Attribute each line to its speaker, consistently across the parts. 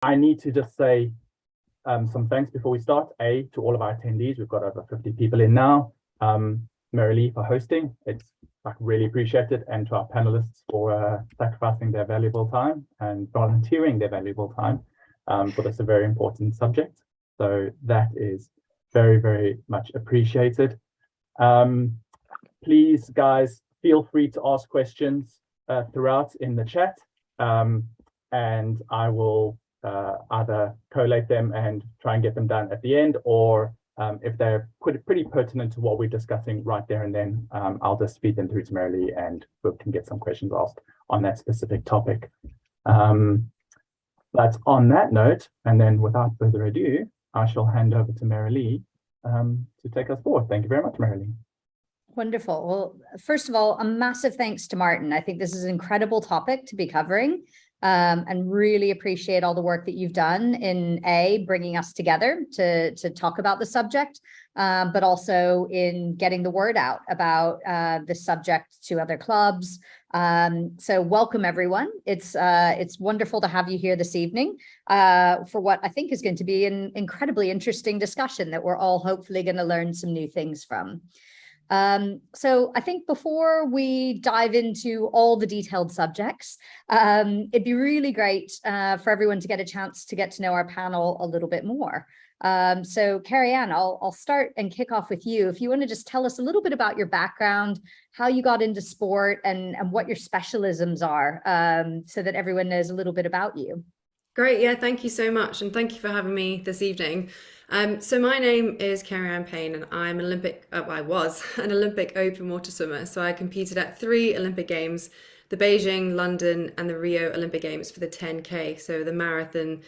Speaker 1: I need to just say some thanks before we start. To all of our attendees, we've got over 50 people in now. Merilee for hosting, it's really appreciated, and to our panelists for sacrificing their valuable time and volunteering their valuable time for this a very important subject. So that is very, very much appreciated. Please, guys, feel free to ask questions throughout in the chat, and I will either collate them and try and get them done at the end, or if they're pretty pertinent to what we're discussing right there and then, I'll just feed them through to Merilee and we can get some questions asked on that specific topic. But on that note, and then without further ado, I shall hand over to Merilee to take us forward. Thank you very much, Merilee.
Speaker 2: Wonderful. Well, first of all, a massive thanks to Martin. I think this is an incredible topic to be covering, and really appreciate all the work that you've done in bringing us together to talk about the subject, but also in getting the word out about the subject to other clubs. So welcome, everyone. It's wonderful to have you here this evening for what I think is going to be an incredibly interesting discussion that we're all hopefully going to learn some new things from. So I think before we dive into all the detailed subjects, it'd be really great for everyone to get a chance to get to know our panel a little bit more. So Kerri-Ann, I'll start and kick off with you. If you want to just tell us a little bit about your background, how you got into sport, and what your specialisms are, so that everyone knows a little bit about you.
Speaker 3: Great, yeah, thank you so much, and thank you for having me this evening. So my name is Kerri-Ann Payne, and I'm I was an Olympic open water swimmer. So I competed at 3 Olympic Games, the Beijing, London, and the Rio Olympic Games for the 10K, so the marathon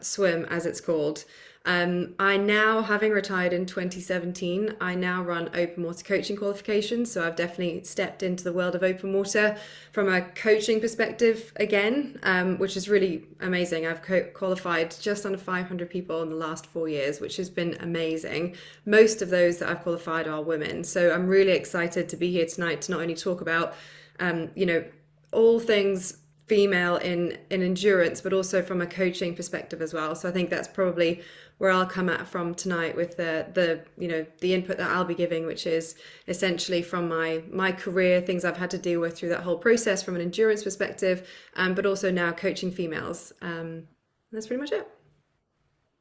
Speaker 3: swim as it's called. I now, having retired in 2017, I now run open water coaching qualifications. So I've definitely stepped into the world of open water from a coaching perspective again, which is really amazing. I've qualified just under 500 people in the last 4 years, which has been amazing. Most of those that I've qualified are women. So I'm really excited to be here tonight to not only talk about, all things female in endurance, but also from a coaching perspective as well. So I think that's probably where I'll come at from tonight with the input that I'll be giving, which is essentially from my career, things I've had to deal with through that whole process from an endurance perspective, but also now coaching females. That's pretty much it.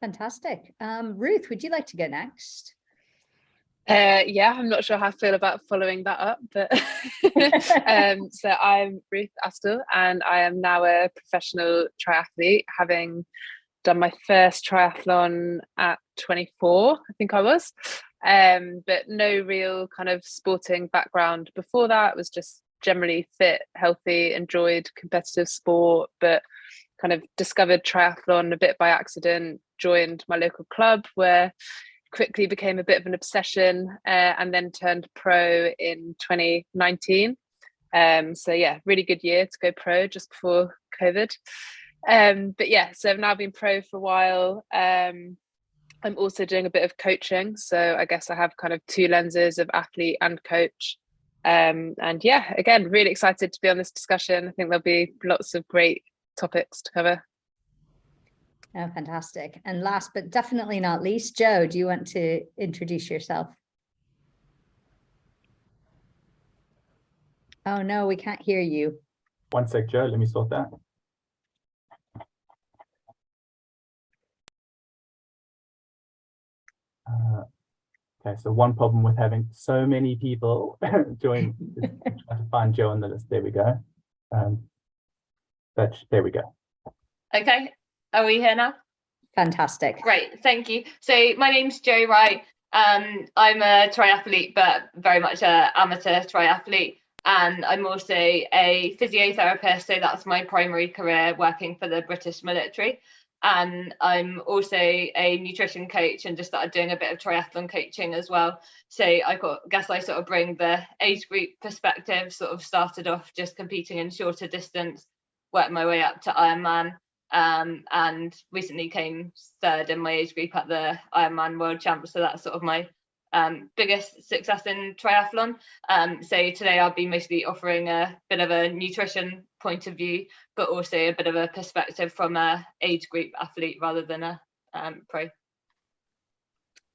Speaker 2: Fantastic. Ruth, would you like to go next?
Speaker 4: Yeah, I'm not sure how I feel about following that up, but so I'm Ruth Astle, and I am now a professional triathlete, having done my first triathlon at 24, I think I was, but no real kind of sporting background before that. It was just generally fit, healthy, enjoyed competitive sport, but kind of discovered triathlon a bit by accident, joined my local club where quickly became a bit of an obsession, and then turned pro in 2019. So yeah, really good year to go pro just before COVID. But yeah, so I've now been pro for a while. I'm also doing a bit of coaching, so I guess I have kind of 2 lenses of athlete and coach. And yeah, again, really excited to be on this discussion. I think there'll be lots of great topics to cover.
Speaker 2: Oh, fantastic. And last but definitely not least, Jo, do you want to introduce yourself? Oh no, we can't hear you.
Speaker 1: One sec, Jo, let me sort that. Okay, so one problem with having so many people join is trying to find Jo on the list. There we go. There we go.
Speaker 5: Okay. Are we here now?
Speaker 2: Fantastic.
Speaker 5: Great, thank you. So my name's Jo Wright. I'm a triathlete, but very much an amateur triathlete. And I'm also a physiotherapist, so that's my primary career, working for the British military. And I'm also a nutrition coach and just started doing a bit of triathlon coaching as well. So I guess I sort of bring the age group perspective, sort of started off just competing in shorter distance, worked my way up to Ironman. And recently came 3rd in my age group at the Ironman World Champs. So that's sort of my biggest success in triathlon. So today I'll be mostly offering a bit of a nutrition point of view, but also a bit of a perspective from a age group athlete rather than a pro.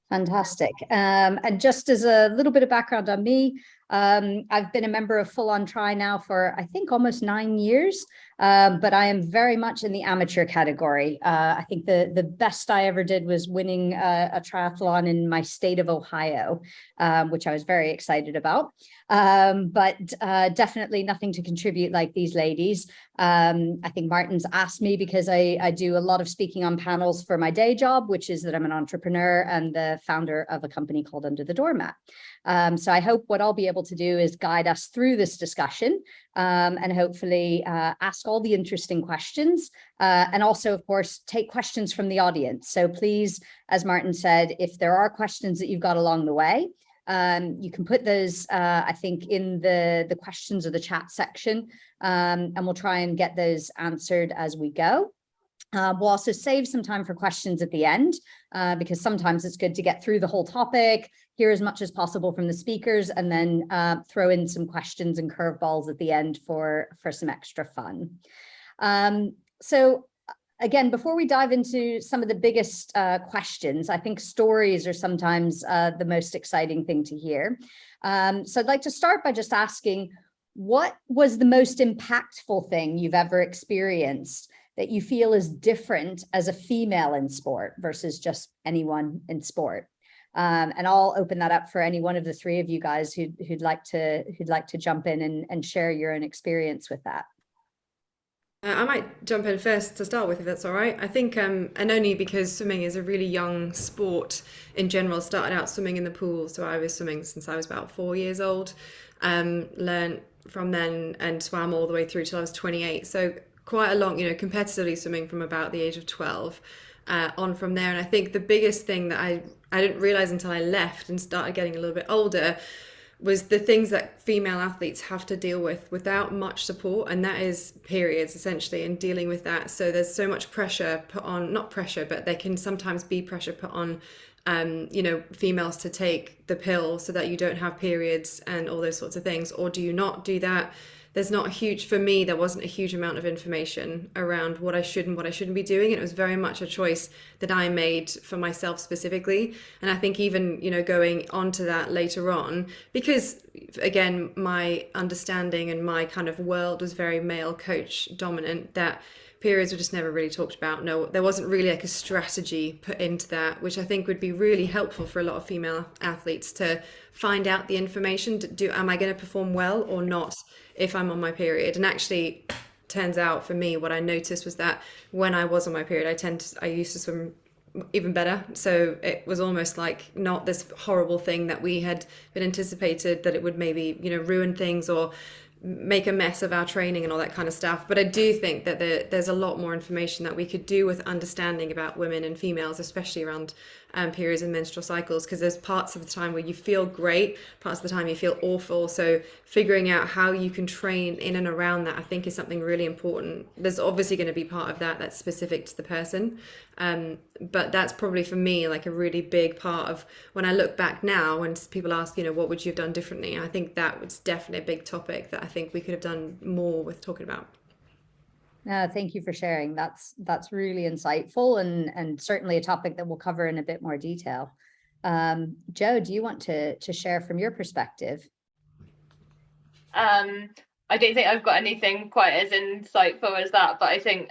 Speaker 2: Fantastic. And just as a little bit of background on me, I've been a member of Ful-on Tri now for, I think, almost 9 years, but I am very much in the amateur category. I think the best I ever did was winning a triathlon in my state of Ohio, which I was very excited about. But definitely nothing to contribute like these ladies. I think Martin's asked me because I do a lot of speaking on panels for my day job, which is that I'm an entrepreneur and the founder of a company called Under the Doormat. So I hope what I'll be able to do is guide us through this discussion and hopefully ask all the interesting questions and also, of course, take questions from the audience. So please, as Martin said, if there are questions that you've got along the way, you can put those, I think, in the questions or the chat section, and we'll try and get those answered as we go. We'll also save some time for questions at the end, because sometimes it's good to get through the whole topic, hear as much as possible from the speakers, and then throw in some questions and curveballs at the end for some extra fun. So again, before we dive into some of the biggest questions, I think stories are sometimes the most exciting thing to hear. So I'd like to start by just asking, what was the most impactful thing you've ever experienced that you feel is different as a female in sport versus just anyone in sport? And I'll open that up for any one of the three of you guys who'd like to jump in and share your own experience with that.
Speaker 3: I might jump in first to start with, if that's all right. I think, and only because swimming is a really young sport in general. Started out swimming in the pool, so I was swimming since I was about 4 years old. Learned from then and swam all the way through till I was 28. So quite a long, competitively swimming from about the age of 12 on from there. And I think the biggest thing that I didn't realize until I left and started getting a little bit older was the things that female athletes have to deal with without much support, and that is periods, essentially, and dealing with that. So there's so much pressure put on, not pressure, but there can sometimes be pressure put on females to take the pill so that you don't have periods and all those sorts of things, or do you not do that? There's not a huge, for me, there wasn't a huge amount of information around what I should and what I shouldn't be doing. It was very much a choice that I made for myself specifically. And I think even, going on to that later on, because again, my understanding and my kind of world was very male coach dominant, that periods were just never really talked about. No, there wasn't really like a strategy put into that, which I think would be really helpful for a lot of female athletes to find out the information. Am I going to perform well or not if I'm on my period? And actually, turns out for me, what I noticed was that when I was on my period, I used to swim even better. So it was almost like not this horrible thing that we had been anticipated, that it would maybe, ruin things or make a mess of our training and all that kind of stuff. But I do think that there's a lot more information that we could do with understanding about women and females, especially around periods and menstrual cycles, because there's parts of the time where you feel great, parts of the time you feel awful. So figuring out how you can train in and around that, I think, is something really important. There's obviously going to be part of that that's specific to the person, but that's probably for me like a really big part of when I look back now, when people ask, what would you have done differently? I think that was definitely a big topic that I think we could have done more with talking about.
Speaker 2: Thank you for sharing. That's really insightful and certainly a topic that we'll cover in a bit more detail. Jo, do you want to share from your perspective?
Speaker 5: I don't think I've got anything quite as insightful as that, but I think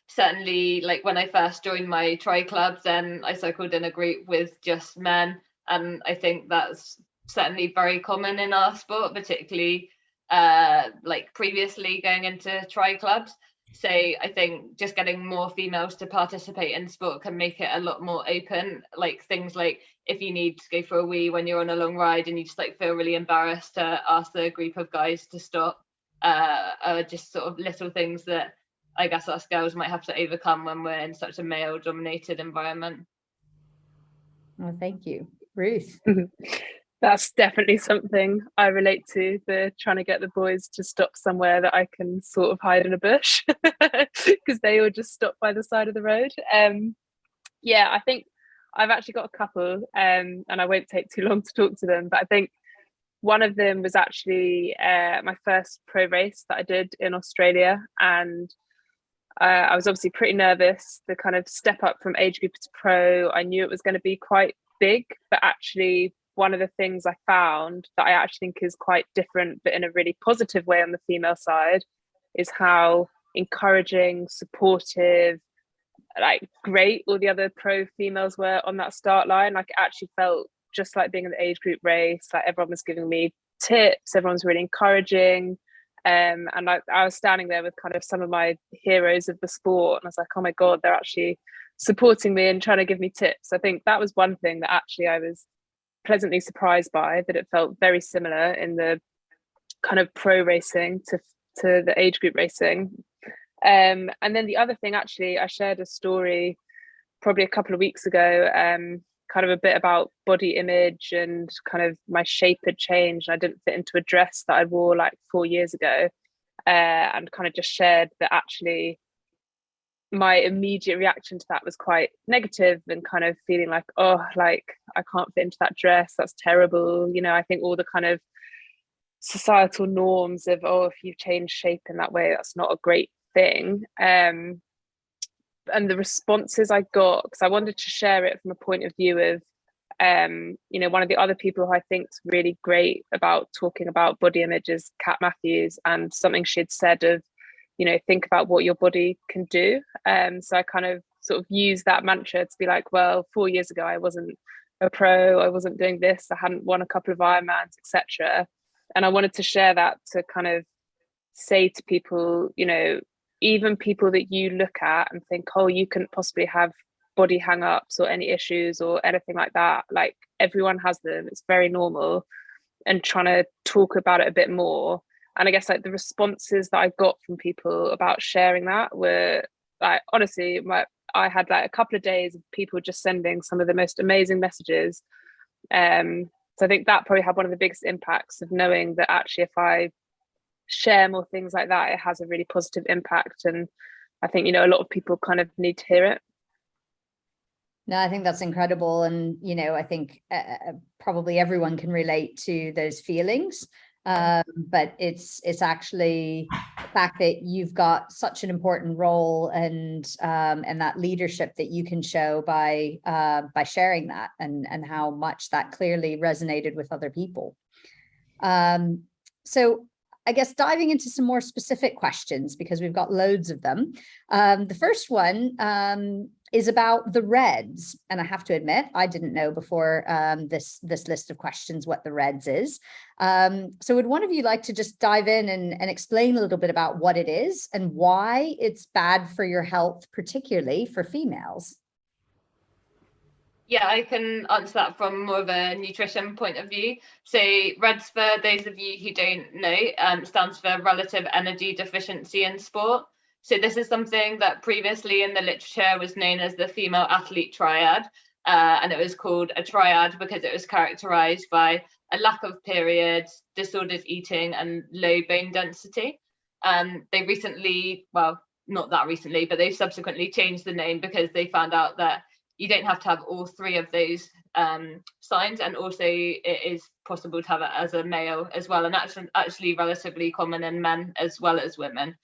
Speaker 5: certainly like when I first joined my tri clubs, then I cycled in a group with just men, and I think that's certainly very common in our sport, particularly like previously going into tri clubs. So I think just getting more females to participate in sport can make it a lot more open. Like things like if you need to go for a wee when you're on a long ride and you just like feel really embarrassed to ask the group of guys to stop, are just sort of little things that I guess us girls might have to overcome when we're in such a male dominated environment.
Speaker 2: Oh, thank you. Ruth.
Speaker 4: That's definitely something I relate to, the trying to get the boys to stop somewhere that I can sort of hide in a bush because they all just stop by the side of the road. Yeah, I think I've actually got a couple, and I won't take too long to talk to them, but I think one of them was actually my first pro race that I did in Australia, and I was obviously pretty nervous. The kind of step up from age group to pro, I knew it was going to be quite big, but actually one of the things I found that I actually think is quite different, but in a really positive way on the female side, is how encouraging, supportive, like great all the other pro females were on that start line. Like it actually felt just like being in the age group race. Like everyone was giving me tips, everyone was really encouraging. And I was standing there with kind of some of my heroes of the sport, and I was like, oh my God, they're actually supporting me and trying to give me tips. I think that was one thing that actually I was pleasantly surprised by, that it felt very similar in the kind of pro racing to the age group racing. And then the other thing, actually, I shared a story probably a couple of weeks ago, kind of a bit about body image and kind of my shape had changed. I didn't fit into a dress that I wore like 4 years ago, and kind of just shared that actually my immediate reaction to that was quite negative and kind of feeling like, oh, like I can't fit into that dress, that's terrible. You know, I think all the kind of societal norms of, oh, if you've changed shape in that way, that's not a great thing. And the responses I got, because I wanted to share it from a point of view of, you know, one of the other people who I think is really great about talking about body image is Kat Matthews, and something she'd said of, you know, think about what your body can do. So I kind of sort of used that mantra to be like, well, 4 years ago I wasn't a pro, I wasn't doing this, I hadn't won a couple of Ironmans, etc. And I wanted to share that to kind of say to people, you know, even people that you look at and think, oh, you couldn't possibly have body hang-ups or any issues or anything like that, like everyone has them, it's very normal, and trying to talk about it a bit more. And I guess like the responses that I got from people about sharing that were like, honestly, I had like a couple of days of people just sending some of the most amazing messages. So I think that probably had one of the biggest impacts of knowing that actually if I share more things like that, it has a really positive impact. And I think, you know, a lot of people kind of need to hear it.
Speaker 2: No, I think that's incredible. And, you know, I think probably everyone can relate to those feelings. But it's actually the fact that you've got such an important role and that leadership that you can show by sharing that and how much that clearly resonated with other people. So I guess diving into some more specific questions, because we've got loads of them. The first one is about the REDS. And I have to admit, I didn't know before this list of questions what the REDS is. So would one of you like to just dive in and explain a little bit about what it is and why it's bad for your health, particularly for females?
Speaker 5: Yeah, I can answer that from more of a nutrition point of view. So REDS, for those of you who don't know, stands for Relative Energy Deficiency in Sport. So this is something that previously in the literature was known as the female athlete triad. And it was called a triad because it was characterized by a lack of periods, disordered eating, and low bone density. They recently, well, not that recently, but they've subsequently changed the name because they found out that you don't have to have all three of those signs, and also it is possible to have it as a male as well, and actually relatively common in men as well as women.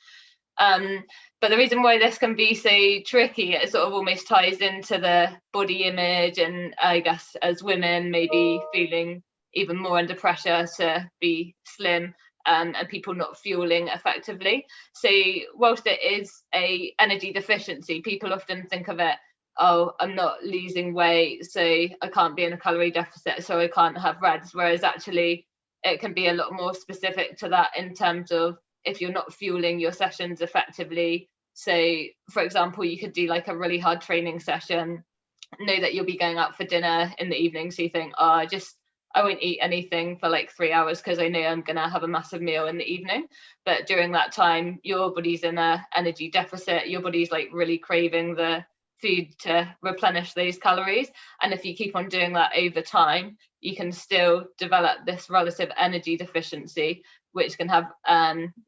Speaker 5: But the reason why this can be so tricky, it sort of almost ties into the body image, and I guess as women maybe feeling even more under pressure to be slim, and people not fueling effectively. So whilst it is a energy deficiency, people often think of it, oh, I'm not losing weight, so I can't be in a calorie deficit, so I can't have REDS. Whereas actually it can be a lot more specific to that in terms of if you're not fueling your sessions effectively. So for example, you could do like a really hard training session, know that you'll be going out for dinner in the evening, so you think, oh, I won't eat anything for like 3 hours because I know I'm gonna have a massive meal in the evening. But during that time, your body's in a energy deficit, your body's like really craving the food to replenish those calories, and if you keep on doing that over time, you can still develop this relative energy deficiency, which can have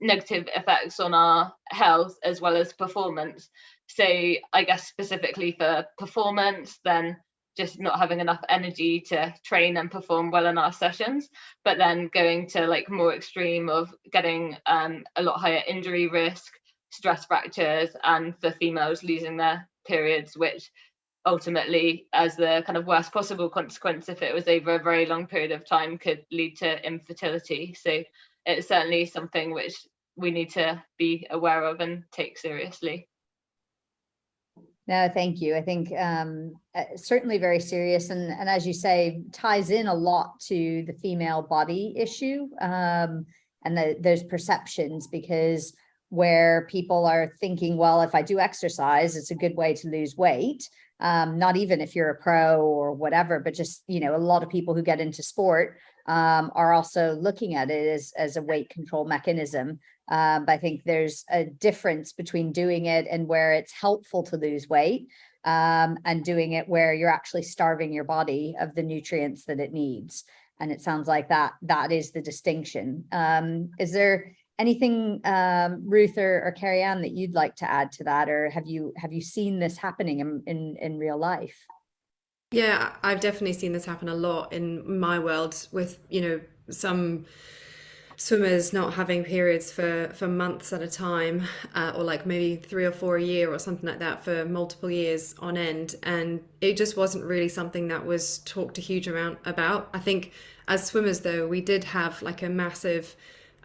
Speaker 5: negative effects on our health as well as performance. So I guess specifically for performance, then just not having enough energy to train and perform well in our sessions, but then going to like more extreme of getting a lot higher injury risk, stress fractures, and for females losing their periods, which ultimately, as the kind of worst possible consequence, if it was over a very long period of time, could lead to infertility. So it's certainly something which we need to be aware of and take seriously.
Speaker 2: No, thank you. I think certainly very serious, and as you say, ties in a lot to the female body issue and those perceptions, because where people are thinking, well, if I do exercise, it's a good way to lose weight. Not even if you're a pro or whatever, but just, you know, a lot of people who get into sport are also looking at it as a weight control mechanism. But I think there's a difference between doing it and where it's helpful to lose weight and doing it where you're actually starving your body of the nutrients that it needs. And it sounds like that is the distinction. Is there anything, Ruth or Kerri-Ann, that you'd like to add to that, or have you seen this happening in real life?
Speaker 3: Yeah, I've definitely seen this happen a lot in my world with, you know, some swimmers not having periods for months at a time, or like maybe 3 or 4 a year or something like that for multiple years on end. And it just wasn't really something that was talked a huge amount about. I think as swimmers, though, we did have like a massive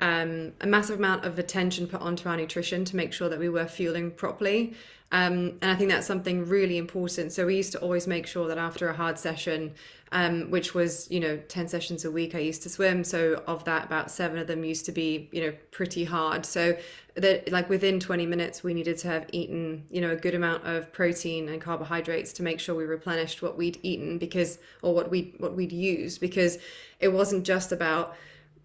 Speaker 3: amount of attention put onto our nutrition to make sure that we were fueling properly. And I think that's something really important. So we used to always make sure that after a hard session, which was, you know, 10 sessions a week I used to swim. So of that, about 7 of them used to be, you know, pretty hard. So that like within 20 minutes, we needed to have eaten, you know, a good amount of protein and carbohydrates to make sure we replenished what we'd eaten, because, or what we'd used, because it wasn't just about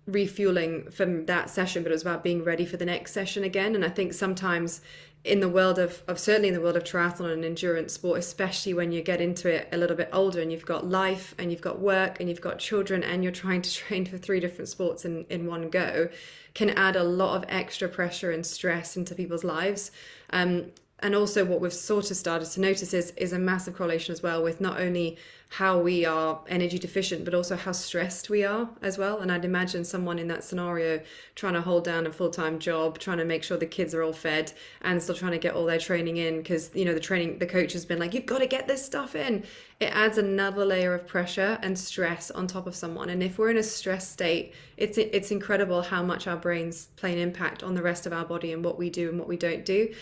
Speaker 3: refueling from that session, but it was about being ready for the next session again. And I think sometimes in the world of certainly in the world of triathlon and endurance sport, especially when you get into it a little bit older and you've got life and you've got work and you've got children and you're trying to train for 3 different sports in one go, can add a lot of extra pressure and stress into people's lives. And also what we've sort of started to notice is a massive correlation as well with not only how we are energy deficient, but also how stressed we are as well. And I'd imagine someone in that scenario trying to hold down a full-time job, trying to make sure the kids are all fed and still trying to get all their training in, because, you know, the coach has been like, you've got to get this stuff in. It adds another layer of pressure and stress on top of someone. And if we're in a stress state, it's incredible how much our brains play an impact on the rest of our body and what we do and what we don't do.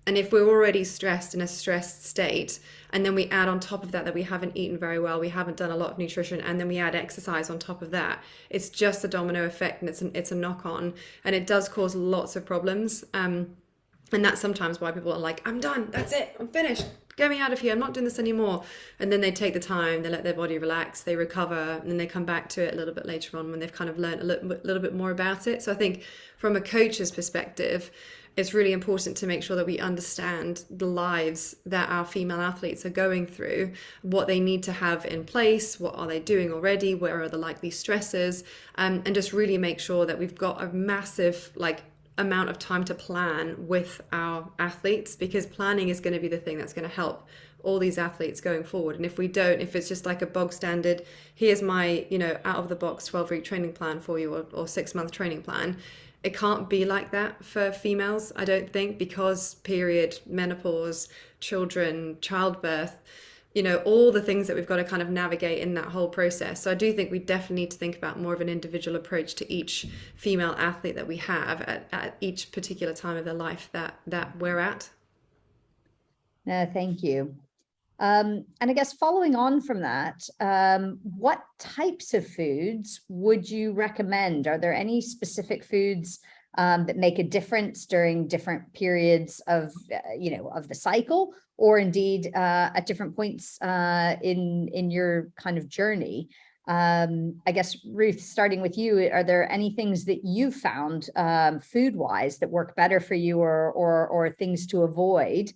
Speaker 3: And if we're already stressed in a stressed state, and then we add on top of that we haven't eaten very well, we haven't done a lot of nutrition, and then we add exercise on top of that, it's just a domino effect, and it's a knock-on, and it does cause lots of problems. And that's sometimes why people are like, I'm done, that's it, I'm finished, get me out of here, I'm not doing this anymore. And then they take the time, they let their body relax, they recover, and then they come back to it a little bit later on when they've kind of learned a little bit more about it. So I think from a coach's perspective, it's really important to make sure that we understand the lives that our female athletes are going through, what they need to have in place, what are they doing already, where are the likely stresses, and just really make sure that we've got a massive amount of time to plan with our athletes, because planning is going to be the thing that's going to help all these athletes going forward. And if we don't, if it's just like a bog standard, here's my, you know, out of the box 12-week training plan for you, or 6-month training plan, it can't be like that for females, I don't think, because period, menopause, children, childbirth, you know, all the things that we've got to kind of navigate in that whole process. So I do think we definitely need to think about more of an individual approach to each female athlete that we have at each particular time of their life that we're at.
Speaker 2: No, thank you. And I guess following on from that, what types of foods would you recommend? Are there any specific foods that make a difference during different periods of, of the cycle, or indeed at different points in your kind of journey? I guess, Ruth, starting with you, are there any things that you found food-wise that work better for you, or things to avoid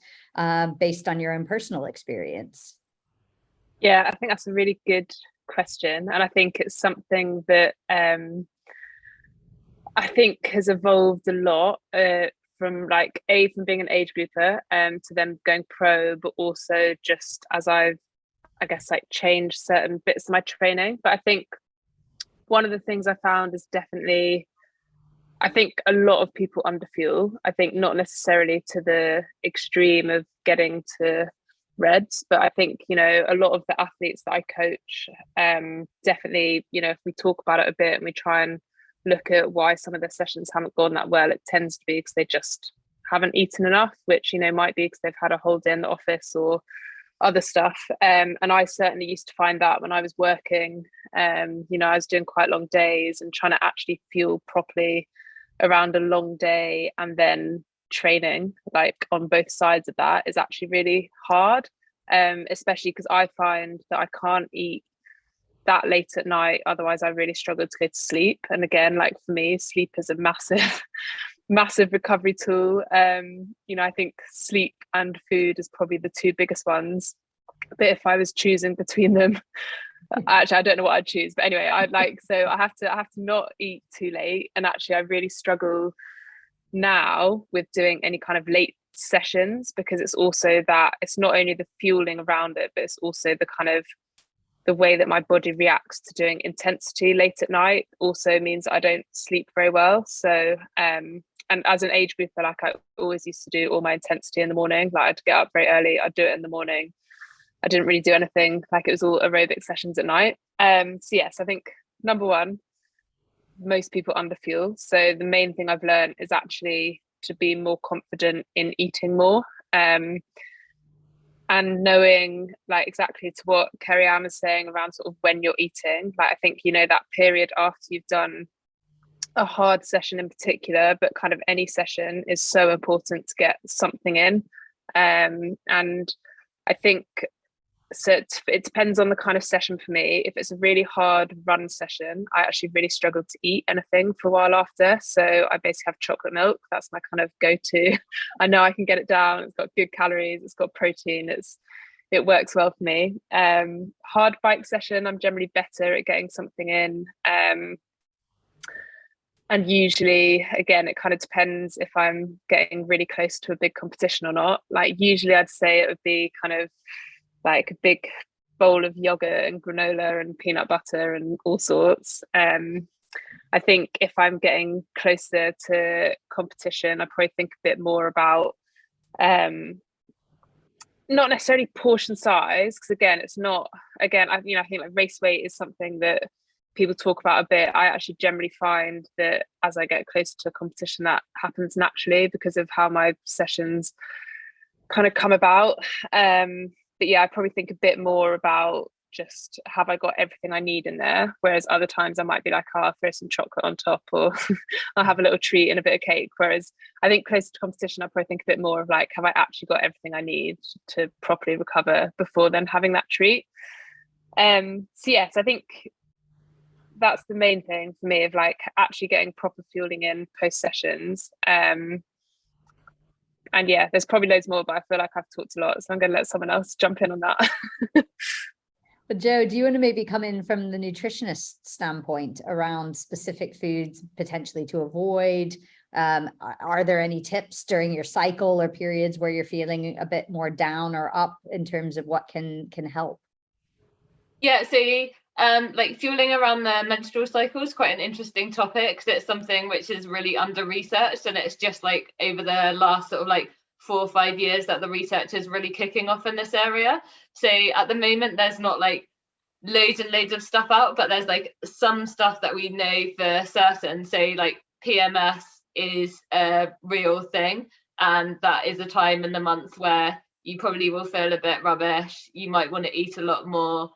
Speaker 2: based on your own personal experience?
Speaker 4: Yeah, I think that's a really good question. And I think it's something that I think has evolved a lot from being an age grouper to them going pro, but also just as I've I guess, like change certain bits of my training. But I think one of the things I found is definitely, I think a lot of people underfuel. I think not necessarily to the extreme of getting to reds, but I think, you know, a lot of the athletes that I coach, definitely, you know, if we talk about it a bit and we try and look at why some of their sessions haven't gone that well, it tends to be because they just haven't eaten enough, which, you know, might be because they've had a whole day in the office or other stuff. And I certainly used to find that when I was working, you know, I was doing quite long days, and trying to actually fuel properly around a long day and then training like on both sides of that is actually really hard, especially because I find that I can't eat that late at night, otherwise I really struggle to go to sleep. And again, like for me, sleep is a massive massive recovery tool. You know, I think sleep and food is probably the two biggest ones, but if I was choosing between them, actually I don't know what I'd choose, but anyway, I'd like, so I have to not eat too late. And actually I really struggle now with doing any kind of late sessions, because it's also that it's not only the fueling around it, but it's also the kind of the way that my body reacts to doing intensity late at night also means I don't sleep very well. So and as an age grouper, like I always used to do all my intensity in the morning. Like I'd get up very early, I'd do it in the morning. I didn't really do anything, like it was all aerobic sessions at night. So yes, I think number one, most people underfuel. So the main thing I've learned is actually to be more confident in eating more. And knowing, like, exactly to what Kerri-Ann was saying around sort of when you're eating, like I think, you know, that period after you've done a hard session in particular, but kind of any session, is so important to get something in. And I think, so it depends on the kind of session for me. If it's a really hard run session, I actually really struggle to eat anything for a while after. So I basically have chocolate milk. That's my kind of go-to. I know I can get it down. It's got good calories. It's got protein. It works well for me. Hard bike session, I'm generally better at getting something in. And usually, again, it kind of depends if I'm getting really close to a big competition or not. Like usually I'd say it would be kind of like a big bowl of yogurt and granola and peanut butter and all sorts. I think if I'm getting closer to competition, I probably think a bit more about not necessarily portion size, because again, it's not, again, I think like race weight is something that people talk about a bit. I actually generally find that as I get closer to a competition, that happens naturally because of how my sessions kind of come about. But yeah, I probably think a bit more about just, have I got everything I need in there? Whereas other times I might be like, oh, I'll throw some chocolate on top, or I'll have a little treat and a bit of cake. Whereas I think closer to competition, I probably think a bit more of like, have I actually got everything I need to properly recover before then having that treat? So yes, I think that's the main thing for me, of like actually getting proper fueling in post sessions. And yeah, there's probably loads more, but I feel like I've talked a lot, so I'm going to let someone else jump in on that.
Speaker 2: But Jo, do you want to maybe come in from the nutritionist standpoint around specific foods potentially to avoid? Are there any tips during your cycle or periods where you're feeling a bit more down or up in terms of what can help?
Speaker 5: Yeah, so like fueling around the menstrual cycle is quite an interesting topic, because it's something which is really under researched, and it's just like over the last sort of like 4 or 5 years that the research is really kicking off in this area. So at the moment there's not like loads and loads of stuff out, but there's like some stuff that we know for certain. So like PMS is a real thing, and that is a time in the month where you probably will feel a bit rubbish. You might want to eat a lot more.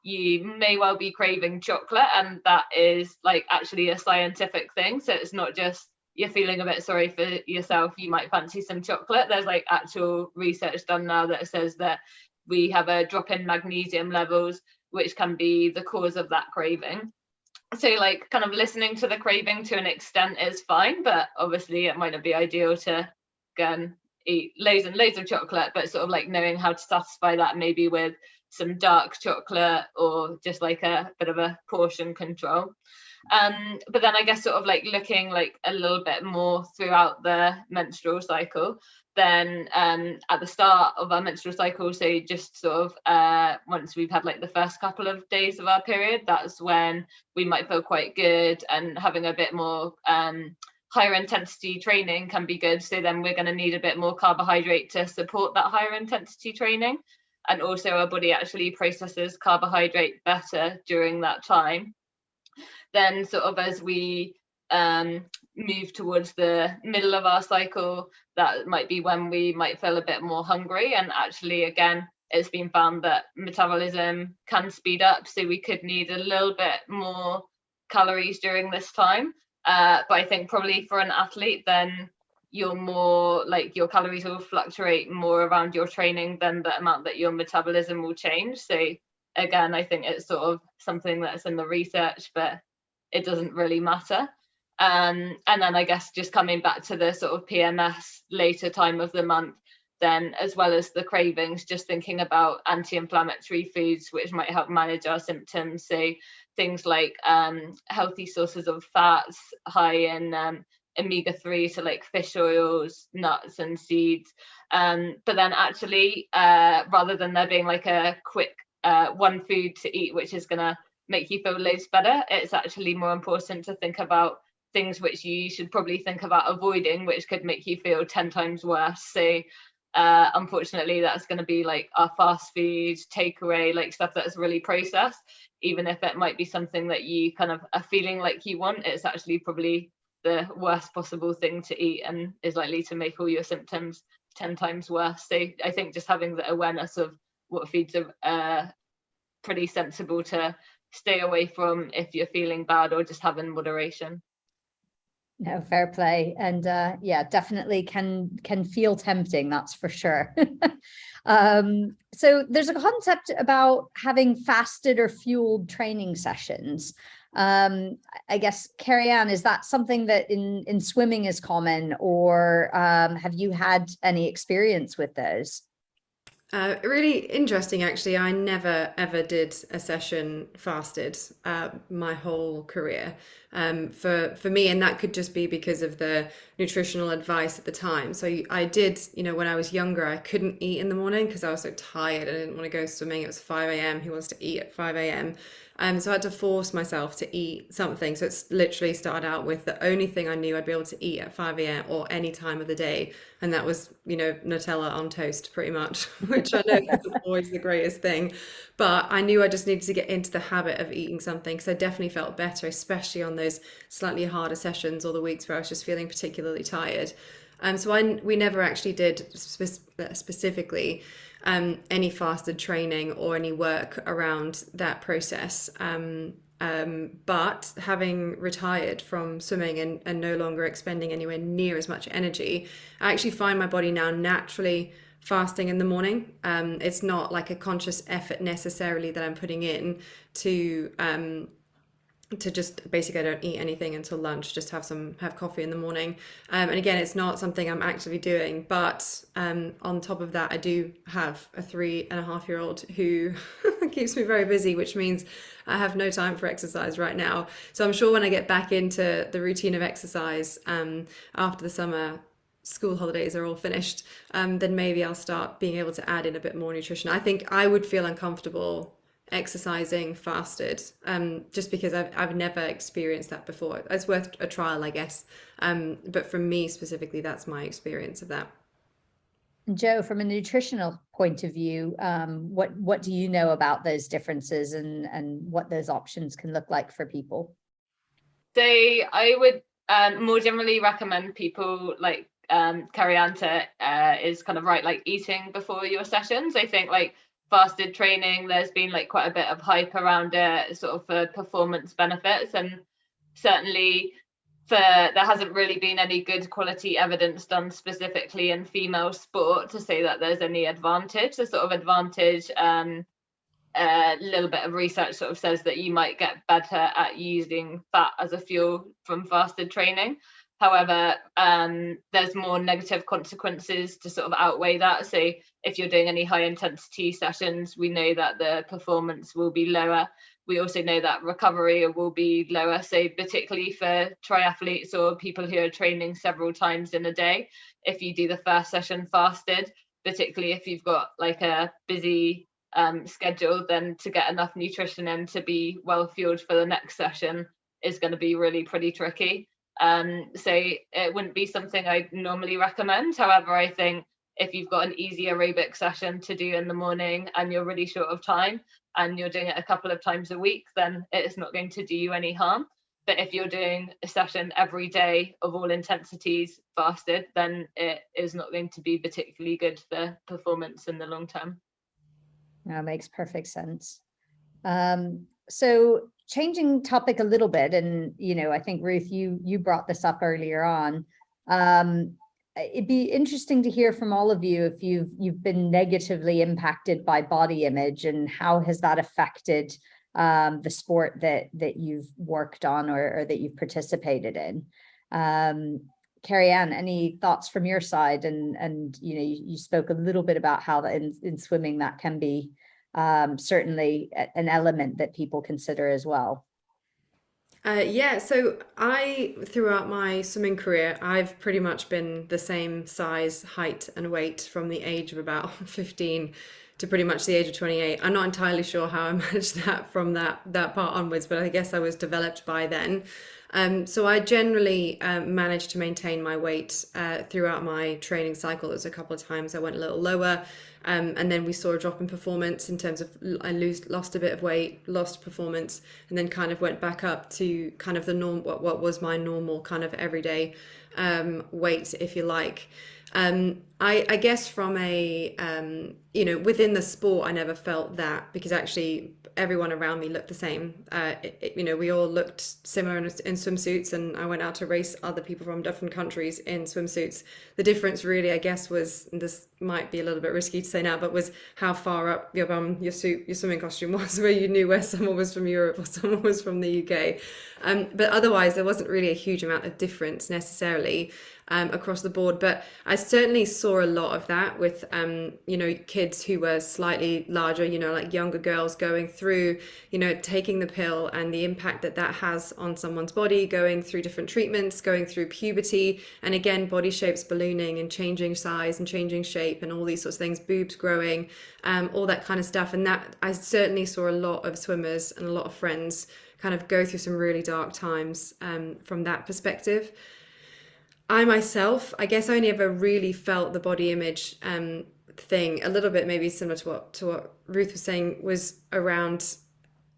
Speaker 5: You may well be craving chocolate, and that is like actually a scientific thing. So it's not just you're feeling a bit sorry for yourself, you might fancy some chocolate. There's like actual research done now that says that we have a drop in magnesium levels, which can be the cause of that craving. So like kind of listening to the craving to an extent is fine, but obviously it might not be ideal to go and eat loads and loads of chocolate, but sort of like knowing how to satisfy that maybe with some dark chocolate or just like a bit of a portion control. But then I guess sort of like looking like a little bit more throughout the menstrual cycle, then at the start of our menstrual cycle, so just sort of once we've had like the first couple of days of our period, that's when we might feel quite good, and having a bit more higher intensity training can be good. So then we're going to need a bit more carbohydrate to support that higher intensity training, and also our body actually processes carbohydrate better during that time. Then sort of as we move towards the middle of our cycle, that might be when we might feel a bit more hungry, and actually again it's been found that metabolism can speed up, so we could need a little bit more calories during this time, but I think probably for an athlete, then you're more like your calories will fluctuate more around your training than the amount that your metabolism will change. So again, I think it's sort of something that's in the research, but it doesn't really matter. And then I guess just coming back to the sort of PMS later time of the month, then as well as the cravings, just thinking about anti-inflammatory foods which might help manage our symptoms. So things like healthy sources of fats high in omega-3, so like fish oils, nuts and seeds. But then actually, rather than there being like a quick one food to eat which is gonna make you feel loads better, it's actually more important to think about things which you should probably think about avoiding, which could make you feel 10 times worse. So unfortunately, that's going to be like our fast food, takeaway, like stuff that's really processed. Even if it might be something that you kind of are feeling like you want, it's actually probably the worst possible thing to eat and is likely to make all your symptoms 10 times worse. So I think just having the awareness of what foods are pretty sensible to stay away from if you're feeling bad, or just have in moderation.
Speaker 2: No, fair play. And yeah, definitely can feel tempting, that's for sure. So there's a concept about having fasted or fueled training sessions. I guess, Kerri-Ann, is that something that in swimming is common, or have you had any experience with those?
Speaker 3: Really interesting, actually. I never ever did a session fasted my whole career for me, and that could just be because of the nutritional advice at the time. So I did, when I was younger, I couldn't eat in the morning because I was so tired. I didn't want to go swimming. It was 5 a.m. Who wants to eat at 5 a.m.? So I had to force myself to eat something. So it's literally started out with the only thing I knew I'd be able to eat at 5 a.m. or any time of the day. And that was, Nutella on toast pretty much, which I know isn't always the greatest thing. But I knew I just needed to get into the habit of eating something, because I definitely felt better, especially on those slightly harder sessions or the weeks where I was just feeling particularly tired. So we never actually did specifically any fasted training or any work around that process. But having retired from swimming and no longer expending anywhere near as much energy, I actually find my body now naturally fasting in the morning. It's not like a conscious effort necessarily that I'm putting in to just basically, I don't eat anything until lunch, just have coffee in the morning. And again, it's not something I'm actively doing, but on top of that, I do have a 3.5-year-old who keeps me very busy, which means I have no time for exercise right now. So I'm sure when I get back into the routine of exercise after the summer school holidays are all finished, then maybe I'll start being able to add in a bit more nutrition. I think I would feel uncomfortable exercising fasted, just because I've never experienced that before. It's worth a trial, I guess. But for me specifically, that's my experience of that.
Speaker 2: Jo, from a nutritional point of view, what do you know about those differences and what those options can look like for people?
Speaker 5: So I would more generally recommend people like Kerri-Ann is kind of right, like eating before your sessions. I think like fasted training, there's been like quite a bit of hype around it, sort of for performance benefits, and certainly there hasn't really been any good quality evidence done specifically in female sport to say that there's any advantage. The sort of advantage, a little bit of research sort of says that you might get better at using fat as a fuel from fasted training. However, there's more negative consequences to sort of outweigh that. So if you're doing any high intensity sessions, we know that the performance will be lower. We also know that recovery will be lower. So particularly for triathletes or people who are training several times in a day, if you do the first session fasted, particularly if you've got like a busy schedule, then to get enough nutrition in to be well fueled for the next session is going to be really pretty tricky. So it wouldn't be something I'd normally recommend. However, I think if you've got an easy aerobic session to do in the morning and you're really short of time and you're doing it a couple of times a week, then it's not going to do you any harm. But if you're doing a session every day of all intensities fasted, then it is not going to be particularly good for performance in the long term.
Speaker 2: That makes perfect sense. So changing topic a little bit, and I think Ruth, you brought this up earlier on. It'd be interesting to hear from all of you if you've been negatively impacted by body image, and how has that affected the sport that you've worked on or that you've participated in. Kerri-Ann, any thoughts from your side? And you spoke a little bit about how that in swimming that can be certainly an element that people consider as well.
Speaker 3: Yeah, so throughout my swimming career, I've pretty much been the same size, height and weight from the age of about 15 to pretty much the age of 28. I'm not entirely sure how I managed that from that part onwards, but I guess I was developed by then. So I generally managed to maintain my weight throughout my training cycle. There was a couple of times I went a little lower, and then we saw a drop in performance in terms of I lost a bit of weight, lost performance, and then kind of went back up to kind of the norm, what was my normal kind of everyday weight, if you like. I guess from a, within the sport, I never felt that, because actually everyone around me looked the same. We all looked similar in swimsuits, and I went out to race other people from different countries in swimsuits. The difference really, I guess, was, and this might be a little bit risky to say now, but was how far up your swimming costume was, where you knew where someone was from Europe or someone was from the UK. But otherwise, there wasn't really a huge amount of difference necessarily across the board. But I certainly saw a lot of that with, kids who were slightly larger, like younger girls going through, taking the pill, and the impact that has on someone's body, going through different treatments, going through puberty, and again, body shapes ballooning and changing size and changing shape and all these sorts of things, boobs growing, all that kind of stuff. And that I certainly saw a lot of swimmers and a lot of friends kind of go through some really dark times from that perspective. I myself, I guess I only ever really felt the body image thing a little bit, maybe similar to what Ruth was saying, was around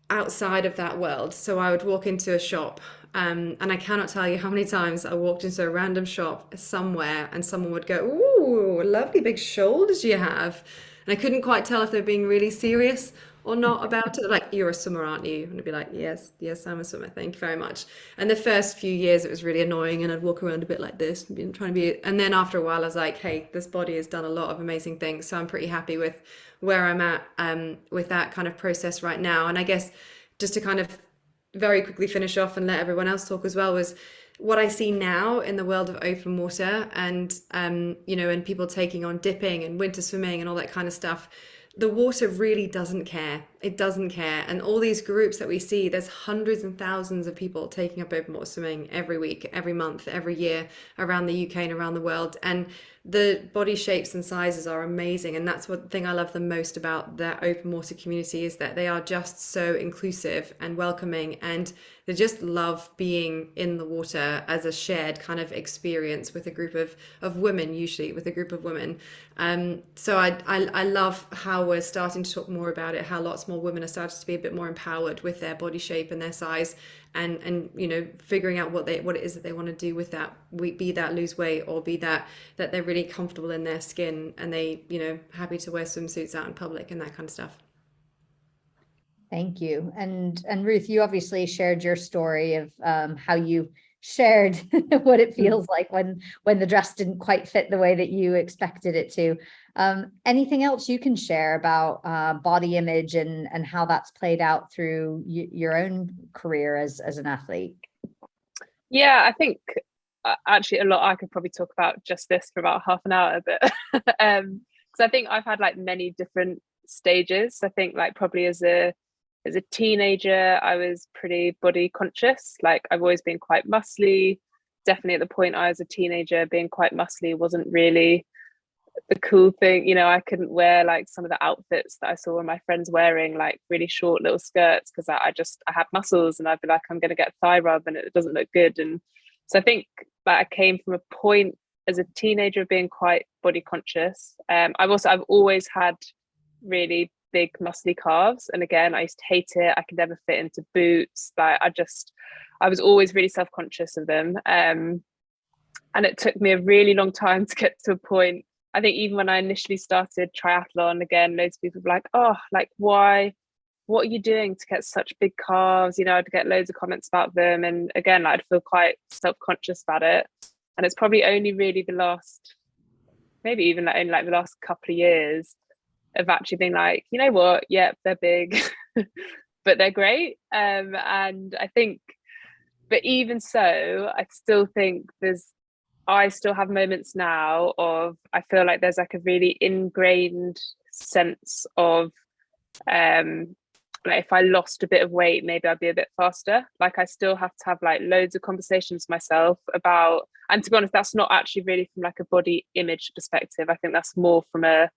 Speaker 3: outside of that world. So I would walk into a shop, and I cannot tell you how many times I walked into a random shop somewhere and someone would go, "Ooh, lovely big shoulders you have." And I couldn't quite tell if they were being really serious or not about it. Like, "You're a swimmer, aren't you?" And I'd be like, yes, I'm a swimmer, thank you very much. And the first few years it was really annoying, and I'd walk around a bit like this and trying to be, and then after a while I was like, hey, this body has done a lot of amazing things, so I'm pretty happy with where I'm at with that kind of process right now. And I guess just to kind of very quickly finish off and let everyone else talk as well, was what I see now in the world of open water and and people taking on dipping and winter swimming and all that kind of stuff. The water really doesn't care. It doesn't care. And all these groups that we see, there's hundreds and thousands of people taking up open water swimming every week, every month, every year around the UK and around the world. And the body shapes and sizes are amazing. And that's one thing I love the most about that open water community, is that they are just so inclusive and welcoming, and they just love being in the water as a shared kind of experience with a group of women, usually with a group of women. So I love how we're starting to talk more about it, how lots more women are starting to be a bit more empowered with their body shape and their size, and figuring out what it is that they want to do with that, be that lose weight, or be that they're really comfortable in their skin and they happy to wear swimsuits out in public and that kind of stuff.
Speaker 2: Thank you. And Ruth, you obviously shared your story of how you shared what it feels like when the dress didn't quite fit the way that you expected it to. Anything else you can share about body image and how that's played out through your own career as an athlete?
Speaker 4: Yeah, I think actually a lot. I could probably talk about just this for about half an hour, but because I think I've had like many different stages. I think like probably as a teenager, I was pretty body conscious. Like I've always been quite muscly. definitely at the point I was a teenager, being quite muscly wasn't really the cool thing. You know, I couldn't wear like some of the outfits that I saw my friends wearing, like really short little skirts, because I had muscles, and I'd be like, I'm going to get thigh rub and it doesn't look good. And so I think that I came from a point as a teenager of being quite body conscious. I've always had really big muscly calves, and again, I used to hate it. I could never fit into boots. Like I was always really self-conscious of them. And it took me a really long time to get to a point. I think even when I initially started triathlon, again, loads of people were like, oh, like, why? What are you doing to get such big calves? You know, I'd get loads of comments about them. And again, like, I'd feel quite self-conscious about it. And it's probably only really the last couple of years of actually being like, you know what? Yep, they're big, but they're great. And I think, but even so, I still think I still have moments now of, I feel like there's like a really ingrained sense of, like if I lost a bit of weight, maybe I'd be a bit faster. Like I still have to have like loads of conversations with myself about, and to be honest, that's not actually really from like a body image perspective. I think that's more from a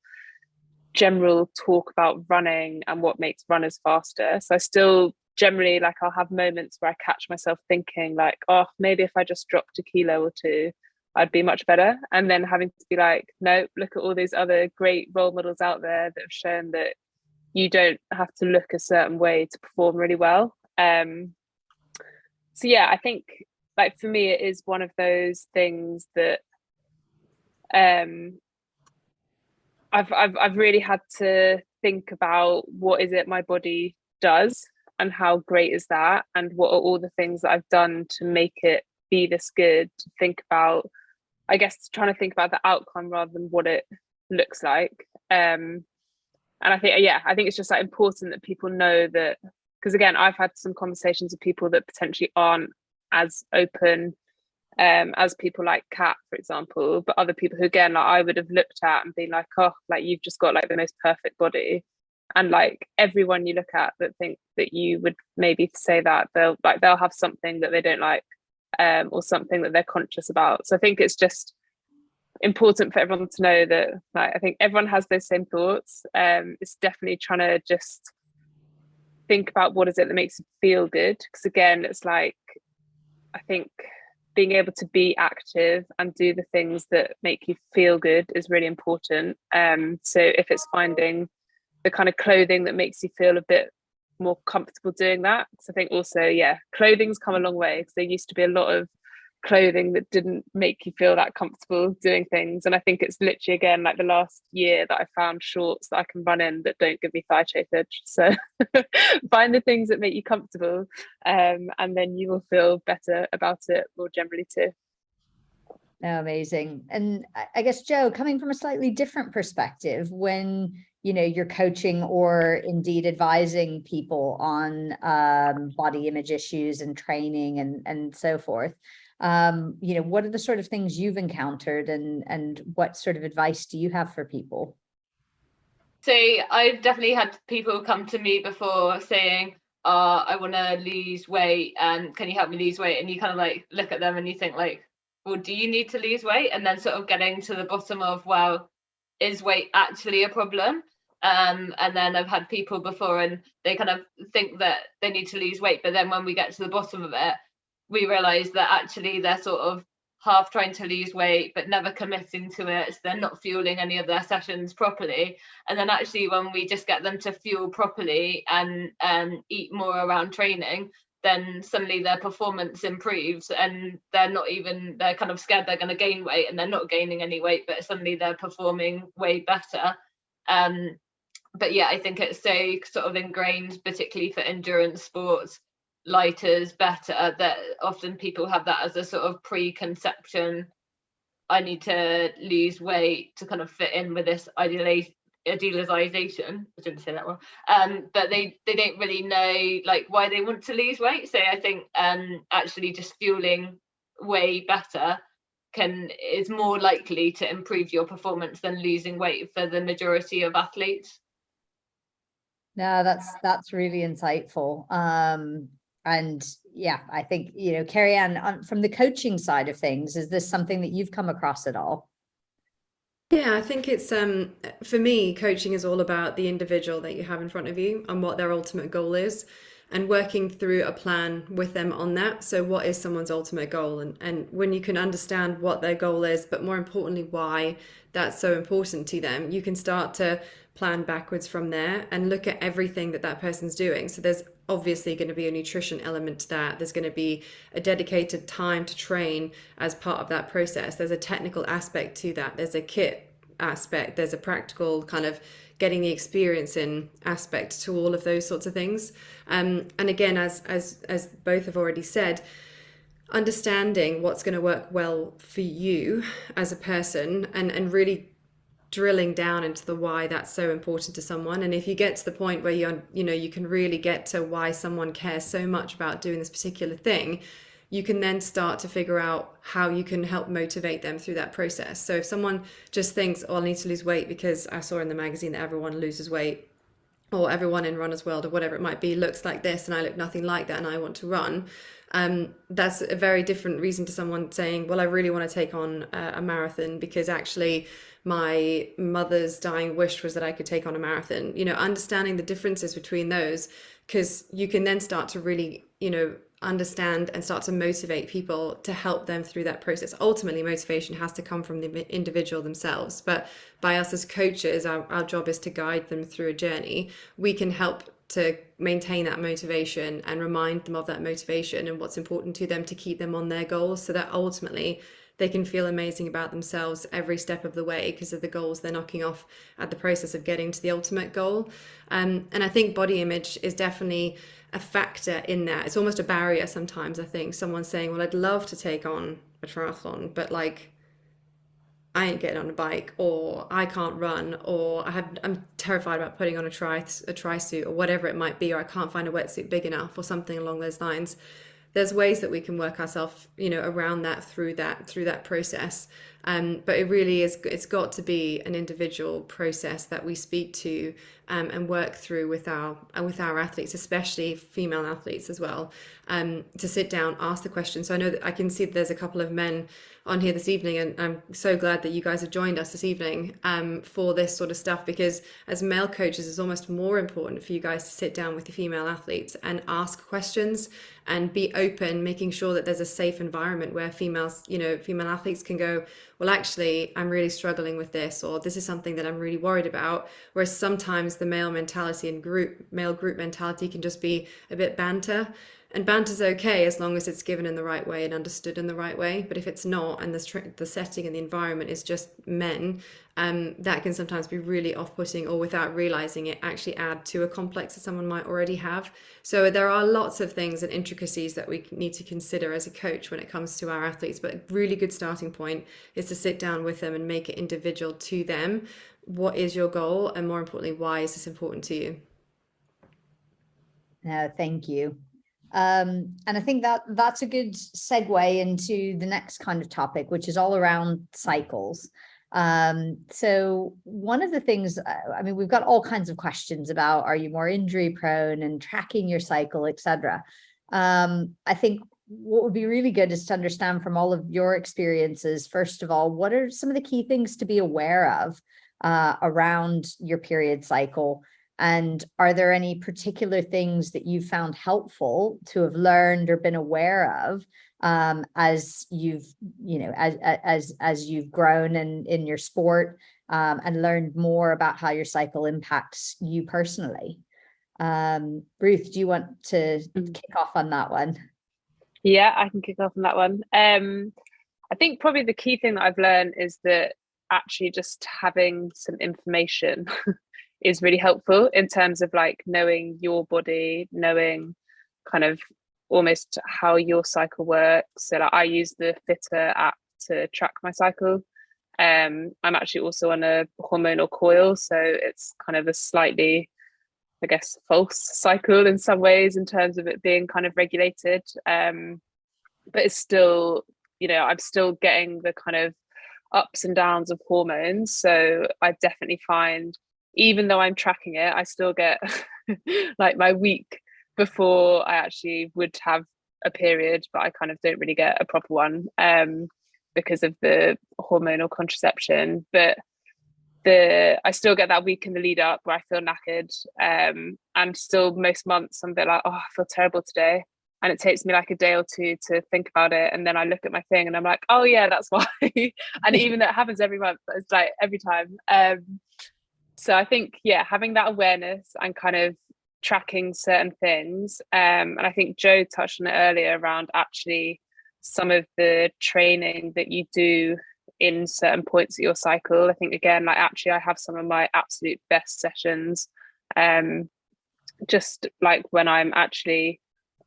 Speaker 4: general talk about running and what makes runners faster. So I still generally, like, I'll have moments where I catch myself thinking like, oh, maybe if I just dropped a kilo or two, I'd be much better. And then having to be like, no, look at all these other great role models out there that have shown that you don't have to look a certain way to perform really well. So yeah, I think like for me, it is one of those things that I've really had to think about, what is it my body does and how great is that, and what are all the things that I've done to make it be this good. To think about, I guess, trying to think about the outcome rather than what it looks like. And I think it's just like important that people know that, because again, I've had some conversations with people that potentially aren't as open as people like Kat, for example, but other people who, again, like I would have looked at and been like, oh, like you've just got like the most perfect body. And like everyone you look at that think that you would maybe say that, they'll have something that they don't like, or something that they're conscious about. So I think it's just important for everyone to know that, like, I think everyone has those same thoughts. It's definitely trying to just think about what is it that makes you feel good, because again, it's like, I think being able to be active and do the things that make you feel good is really important. So if it's finding the kind of clothing that makes you feel a bit more comfortable doing that, because I think also, yeah, clothing's come a long way, because there used to be a lot of clothing that didn't make you feel that comfortable doing things. And I think it's literally, again, like the last year that I found shorts that I can run in that don't give me thigh chafage. So find the things that make you comfortable, and then you will feel better about it more generally too.
Speaker 2: No, amazing. And I guess, Jo, coming from a slightly different perspective, when you're coaching or indeed advising people on body image issues and training and so forth, what are the sort of things you've encountered, and what sort of advice do you have for people?
Speaker 5: So I've definitely had people come to me before saying, I want to lose weight, and can you help me lose weight? And you kind of like look at them and you think like, well, do you need to lose weight? And then sort of getting to the bottom of, well, is weight actually a problem? And then I've had people before and they kind of think that they need to lose weight, but then when we get to the bottom of it, we realize that actually they're sort of half trying to lose weight but never committing to it, so they're not fueling any of their sessions properly. And then actually when we just get them to fuel properly and eat more around training, then suddenly their performance improves, and they're kind of scared they're going to gain weight, and they're not gaining any weight, but suddenly they're performing way better. But yeah, I think it's so sort of ingrained, particularly for endurance sports, lighter is better, that often people have that as a sort of preconception. I need to lose weight to kind of fit in with this idealization. I didn't say that well. But they don't really know like why they want to lose weight. So I think actually just fueling way better is more likely to improve your performance than losing weight for the majority of athletes.
Speaker 2: No, that's really insightful. And yeah, I think, you know, Kerri-Ann, from the coaching side of things, is this something that you've come across at all?
Speaker 3: Yeah, I think it's for me, coaching is all about the individual that you have in front of you and what their ultimate goal is, and working through a plan with them on that. So what is someone's ultimate goal? And when you can understand what their goal is, but more importantly, why that's so important to them, you can start to plan backwards from there and look at everything that that person's doing. So there's obviously going to be a nutrition element to that. There's going to be a dedicated time to train as part of that process. There's a technical aspect to that. There's a kit aspect. There's a practical kind of getting the experience in aspect to all of those sorts of things. And again, as both have already said, understanding what's going to work well for you as a person, and really drilling down into the why that's so important to someone. And if you get to the point where you can really get to why someone cares so much about doing this particular thing, you can then start to figure out how you can help motivate them through that process. So if someone just thinks, oh, I need to lose weight because I saw in the magazine that everyone loses weight, or everyone in Runner's World or whatever it might be looks like this and I look nothing like that and I want to run, that's a very different reason to someone saying, well, I really want to take on a marathon because actually my mother's dying wish was that I could take on a marathon. You know, understanding the differences between those, because you can then start to really, understand and start to motivate people to help them through that process. Ultimately, motivation has to come from the individual themselves, but by us as coaches, our job is to guide them through a journey. We can help to maintain that motivation and remind them of that motivation and what's important to them to keep them on their goals, so that ultimately they can feel amazing about themselves every step of the way because of the goals they're knocking off at the process of getting to the ultimate goal. And I think body image is definitely a factor in that. It's almost a barrier sometimes. I think someone's saying, well, I'd love to take on a triathlon, but like, I ain't getting on a bike, or I can't run, or I'm terrified about putting on a tri suit or whatever it might be, or I can't find a wetsuit big enough or something along those lines. There's ways that we can work ourselves, around that through that process. But it really is, it's got to be an individual process that we speak to and work through with our athletes, especially female athletes as well, to sit down, ask the question. So I know that I can see that there's a couple of men on here this evening, and I'm so glad that you guys have joined us this evening for this sort of stuff, because as male coaches, it's almost more important for you guys to sit down with the female athletes and ask questions and be open, making sure that there's a safe environment where female athletes can go, well, actually, I'm really struggling with this, or this is something that I'm really worried about. Whereas sometimes the male mentality and male group mentality can just be a bit banter. And banter's okay as long as it's given in the right way and understood in the right way. But if it's not, and the setting and the environment is just men, that can sometimes be really off-putting, or without realizing it, actually add to a complex that someone might already have. So there are lots of things and intricacies that we need to consider as a coach when it comes to our athletes. But a really good starting point is to sit down with them and make it individual to them. What is your goal? And more importantly, why is this important to you?
Speaker 2: Thank you. And I think that's a good segue into the next kind of topic, which is all around cycles. So one of the things, we've got all kinds of questions about, are you more injury prone and tracking your cycle, etc. I think what would be really good is to understand from all of your experiences, first of all, what are some of the key things to be aware of around your period cycle? And are there any particular things that you found helpful to have learned or been aware of as you've, as you've grown in your sport and learned more about how your cycle impacts you personally? Ruth, do you want to kick off on that one?
Speaker 4: Yeah, I can kick off on that one. I think probably the key thing that I've learned is that actually just having some information is really helpful in terms of like knowing your body, knowing kind of almost how your cycle works. So like I use the Fitter app to track my cycle. I'm actually also on a hormonal coil, so it's kind of a slightly, I guess, false cycle in some ways in terms of it being kind of regulated. But it's still, I'm still getting the kind of ups and downs of hormones. So I definitely find, even though I'm tracking it, I still get like my week before I actually would have a period, but I kind of don't really get a proper one because of the hormonal contraception. But I still get that week in the lead up where I feel knackered, and still most months I'm a bit like, oh, I feel terrible today, and it takes me like a day or two to think about it, and then I look at my thing and I'm like, oh yeah, that's why. And even though it happens every month, it's like every time. So I think, yeah, having that awareness and kind of tracking certain things, and I think Jo touched on it earlier around actually some of the training that you do in certain points of your cycle. I think, again, like actually I have some of my absolute best sessions just like when I'm actually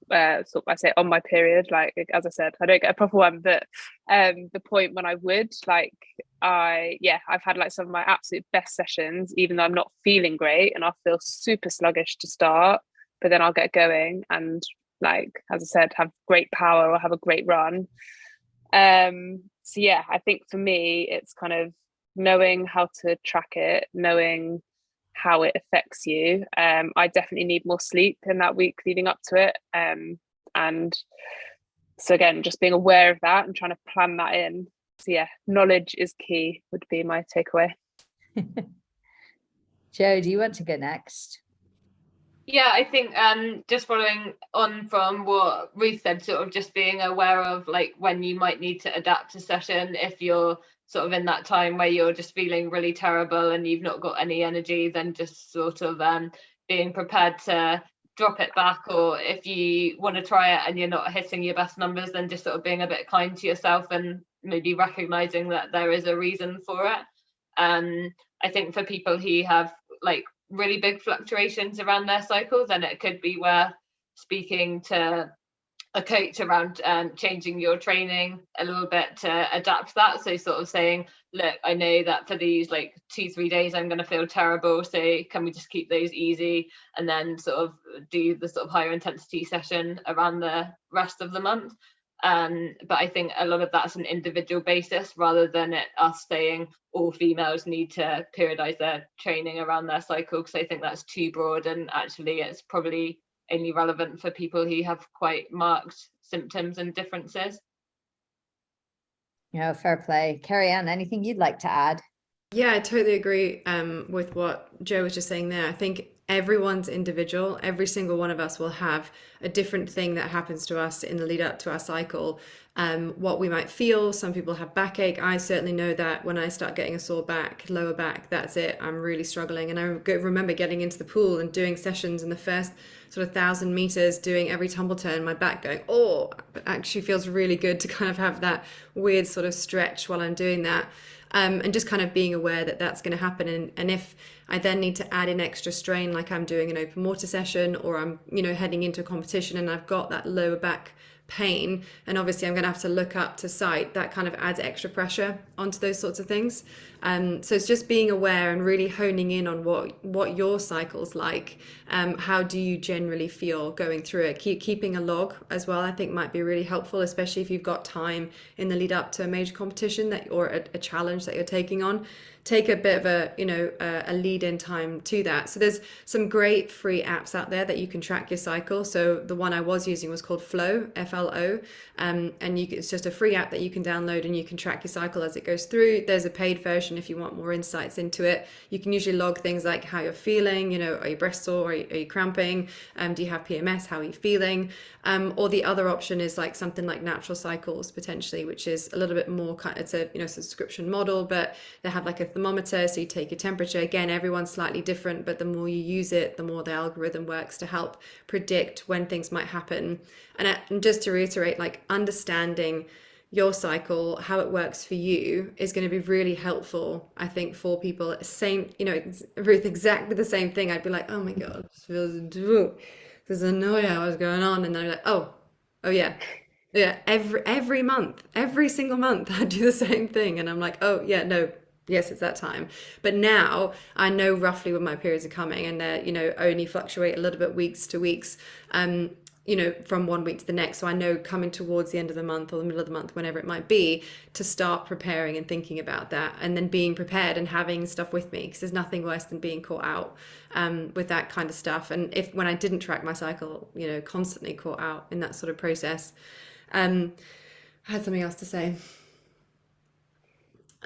Speaker 4: sort of, I say, on my period. Like, as I said, I don't get a proper one, but the point when I would, like, I've had like some of my absolute best sessions, even though I'm not feeling great and I'll feel super sluggish to start, but then I'll get going and, like, as I said, have great power or have a great run. So yeah, I think for me, it's kind of knowing how to track it, knowing how it affects you. I definitely need more sleep in that week leading up to it. And so again, just being aware of that and trying to plan that in. So yeah, knowledge is key would be my takeaway.
Speaker 2: Jo, do you want to go next?
Speaker 5: Yeah, I think just following on from what Ruth said, sort of just being aware of like when you might need to adapt a session if you're sort of in that time where you're just feeling really terrible and you've not got any energy, then just sort of being prepared to drop it back, or if you want to try it and you're not hitting your best numbers, then just sort of being a bit kind to yourself and maybe recognizing that there is a reason for it. I think for people who have like really big fluctuations around their cycles, and it could be worth speaking to a coach around changing your training a little bit to adapt that. So sort of saying, look, I know that for these like 2-3 days I'm going to feel terrible, so can we just keep those easy and then sort of do the sort of higher intensity session around the rest of the month. But I think a lot of that's an individual basis rather than us saying all females need to periodize their training around their cycle, because I think that's too broad, and actually it's probably only relevant for people who have quite marked symptoms and differences.
Speaker 2: Yeah, fair play. Kerri-Ann, anything you'd like to add?
Speaker 3: Yeah, I totally agree with what Jo was just saying there. I think everyone's individual. Every single one of us will have a different thing that happens to us in the lead up to our cycle. What we might feel. Some people have backache. I certainly know that when I start getting a sore back, lower back, that's it. I'm really struggling. And I remember getting into the pool and doing sessions in the first sort of 1,000 meters, doing every tumble turn, my back going, oh, it actually feels really good to kind of have that weird sort of stretch while I'm doing that. And just kind of being aware that that's going to happen. And if I then need to add in extra strain, like I'm doing an open water session, or I'm, heading into a competition and I've got that lower back pain, and obviously I'm going to have to look up to site, that kind of adds extra pressure onto those sorts of things. So it's just being aware and really honing in on what your cycle's like. How do you generally feel going through it? Keeping a log as well, I think, might be really helpful, especially if you've got time in the lead up to a major competition or a challenge that you're taking on. Take a bit of a lead in time to that. So there's some great free apps out there that you can track your cycle. So the one I was using was called Flow, F-L-O, and it's just a free app that you can download and you can track your cycle as it goes through. There's a paid version if you want more insights into it. You can usually log things like how you're feeling, are you breast sore, are you cramping, do you have PMS, how are you feeling? Or the other option is like something like Natural Cycles potentially, which is a little bit more it's a subscription model, but they have like a thermometer, so you take your temperature. Again, everyone's slightly different, but the more you use it, the more the algorithm works to help predict when things might happen. And just to reiterate, like, understanding your cycle, how it works for you, is going to be really helpful, I think, for people. Same, Ruth, exactly the same thing. I'd be like, oh my god, there's no idea what's going on, and then I'm like, oh yeah, every month, every single month I do the same thing, and I'm like, oh yeah, no, yes, it's that time. But now I know roughly when my periods are coming, and they're only fluctuate a little bit weeks to weeks. you know, from one week to the next. So I know coming towards the end of the month or the middle of the month, whenever it might be, to start preparing and thinking about that, and then being prepared and having stuff with me, because there's nothing worse than being caught out with that kind of stuff. And if when I didn't track my cycle, you know, constantly caught out in that sort of process. I had something else to say.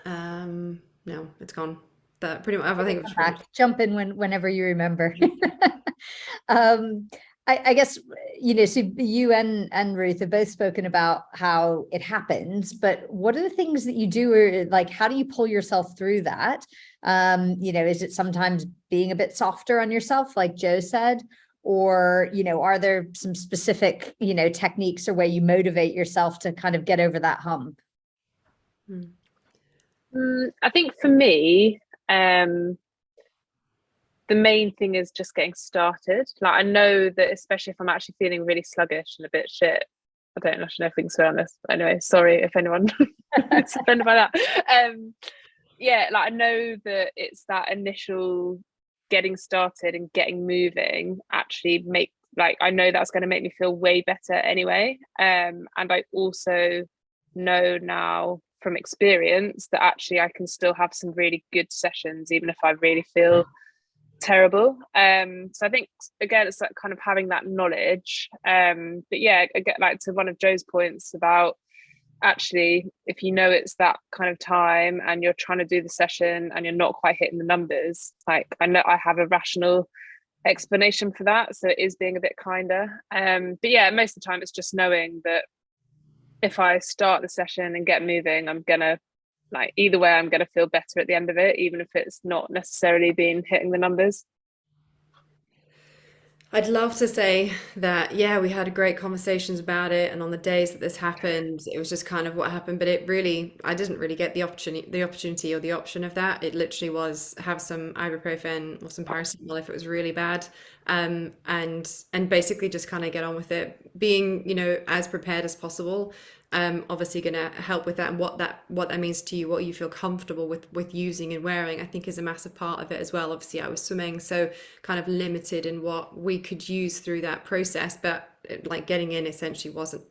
Speaker 3: No, it's gone. That pretty much, I think it was
Speaker 2: jump in whenever you remember. I guess, you know, so you and Ruth have both spoken about how it happens, but what are the things that you do, or like, how do you pull yourself through that? You know, is it sometimes being a bit softer on yourself, like Jo said, or, you know, are there some specific, you know, techniques or way you motivate yourself to kind of get over that hump?
Speaker 4: I think for me, the main thing is just getting started. Like, I know that especially if I'm actually feeling really sluggish and a bit shit, I don't actually know if we can swear on this. Anyway, sorry if anyone is offended by that. Yeah, like, I know that it's that initial getting started and getting moving actually I know that's going to make me feel way better anyway. And I also know now from experience that actually I can still have some really good sessions even if I really feel terrible. So I think again it's like kind of having that knowledge. But yeah, I get like to one of Jo's points about actually if you know it's that kind of time and you're trying to do the session and you're not quite hitting the numbers, like I know I have a rational explanation for that, so it is being a bit kinder. But yeah, most of the time it's just knowing that if I start the session and get moving, I'm gonna, like, either way I'm gonna feel better at the end of it, even if it's not necessarily been hitting the numbers.
Speaker 3: I'd love to say that, yeah, we had great conversations about it, and on the days that this happened, it was just kind of what happened. But I didn't really get the opportunity or the option of that. It literally was have some ibuprofen or some paracetamol if it was really bad, and basically just kind of get on with it. Being, you know, as prepared as possible. Obviously going to help with that, and what that means to you, what you feel comfortable with using and wearing, I think is a massive part of it as well. Obviously I was swimming, so kind of limited in what we could use through that process, but like getting in essentially wasn't,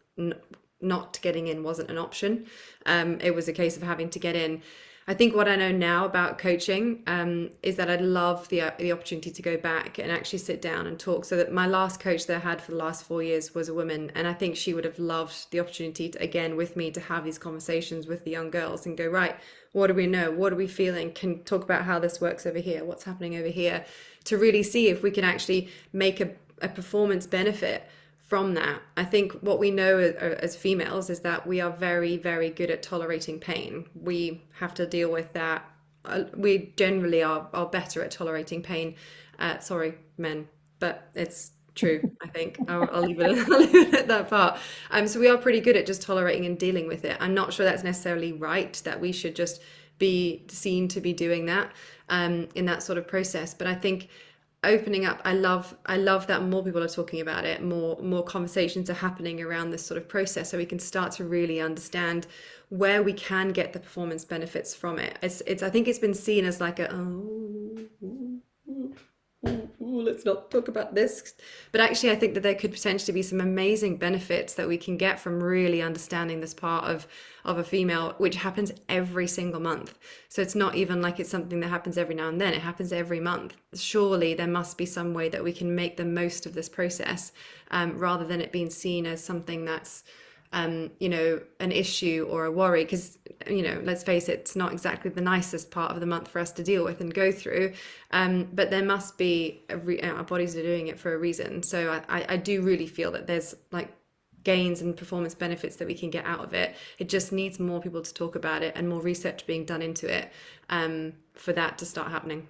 Speaker 3: not getting in wasn't an option. It was a case of having to get in. I think what I know now about coaching is that I'd love the opportunity to go back and actually sit down and talk. So that my last coach that I had for the last 4 years was a woman, and I think she would have loved the opportunity to, again, with me, to have these conversations with the young girls and go, right, what do we know? What are we feeling? Can talk about how this works over here, what's happening over here, to really see if we can actually make a performance benefit from that. I think what we know as females is that we are very, very good at tolerating pain. We have to deal with that. We generally are better at tolerating pain. Sorry, men, but it's true. I think I'll leave it at that part. So we are pretty good at just tolerating and dealing with it. I'm not sure that's necessarily right, that we should just be seen to be doing that in that sort of process. But I think opening up, I love that more people are talking about it, more conversations are happening around this sort of process, so we can start to really understand where we can get the performance benefits from it. It's I think it's been seen as like let's not talk about this, but actually I think that there could potentially be some amazing benefits that we can get from really understanding this part of a female, which happens every single month. So it's not even like it's something that happens every now and then, it happens every month. Surely there must be some way that we can make the most of this process, rather than it being seen as something that's you know, an issue or a worry, because, you know, let's face it, it's not exactly the nicest part of the month for us to deal with and go through, but there must be our bodies are doing it for a reason. So I do really feel that there's like gains and performance benefits that we can get out of it. It just needs more people to talk about it and more research being done into it, for that to start happening.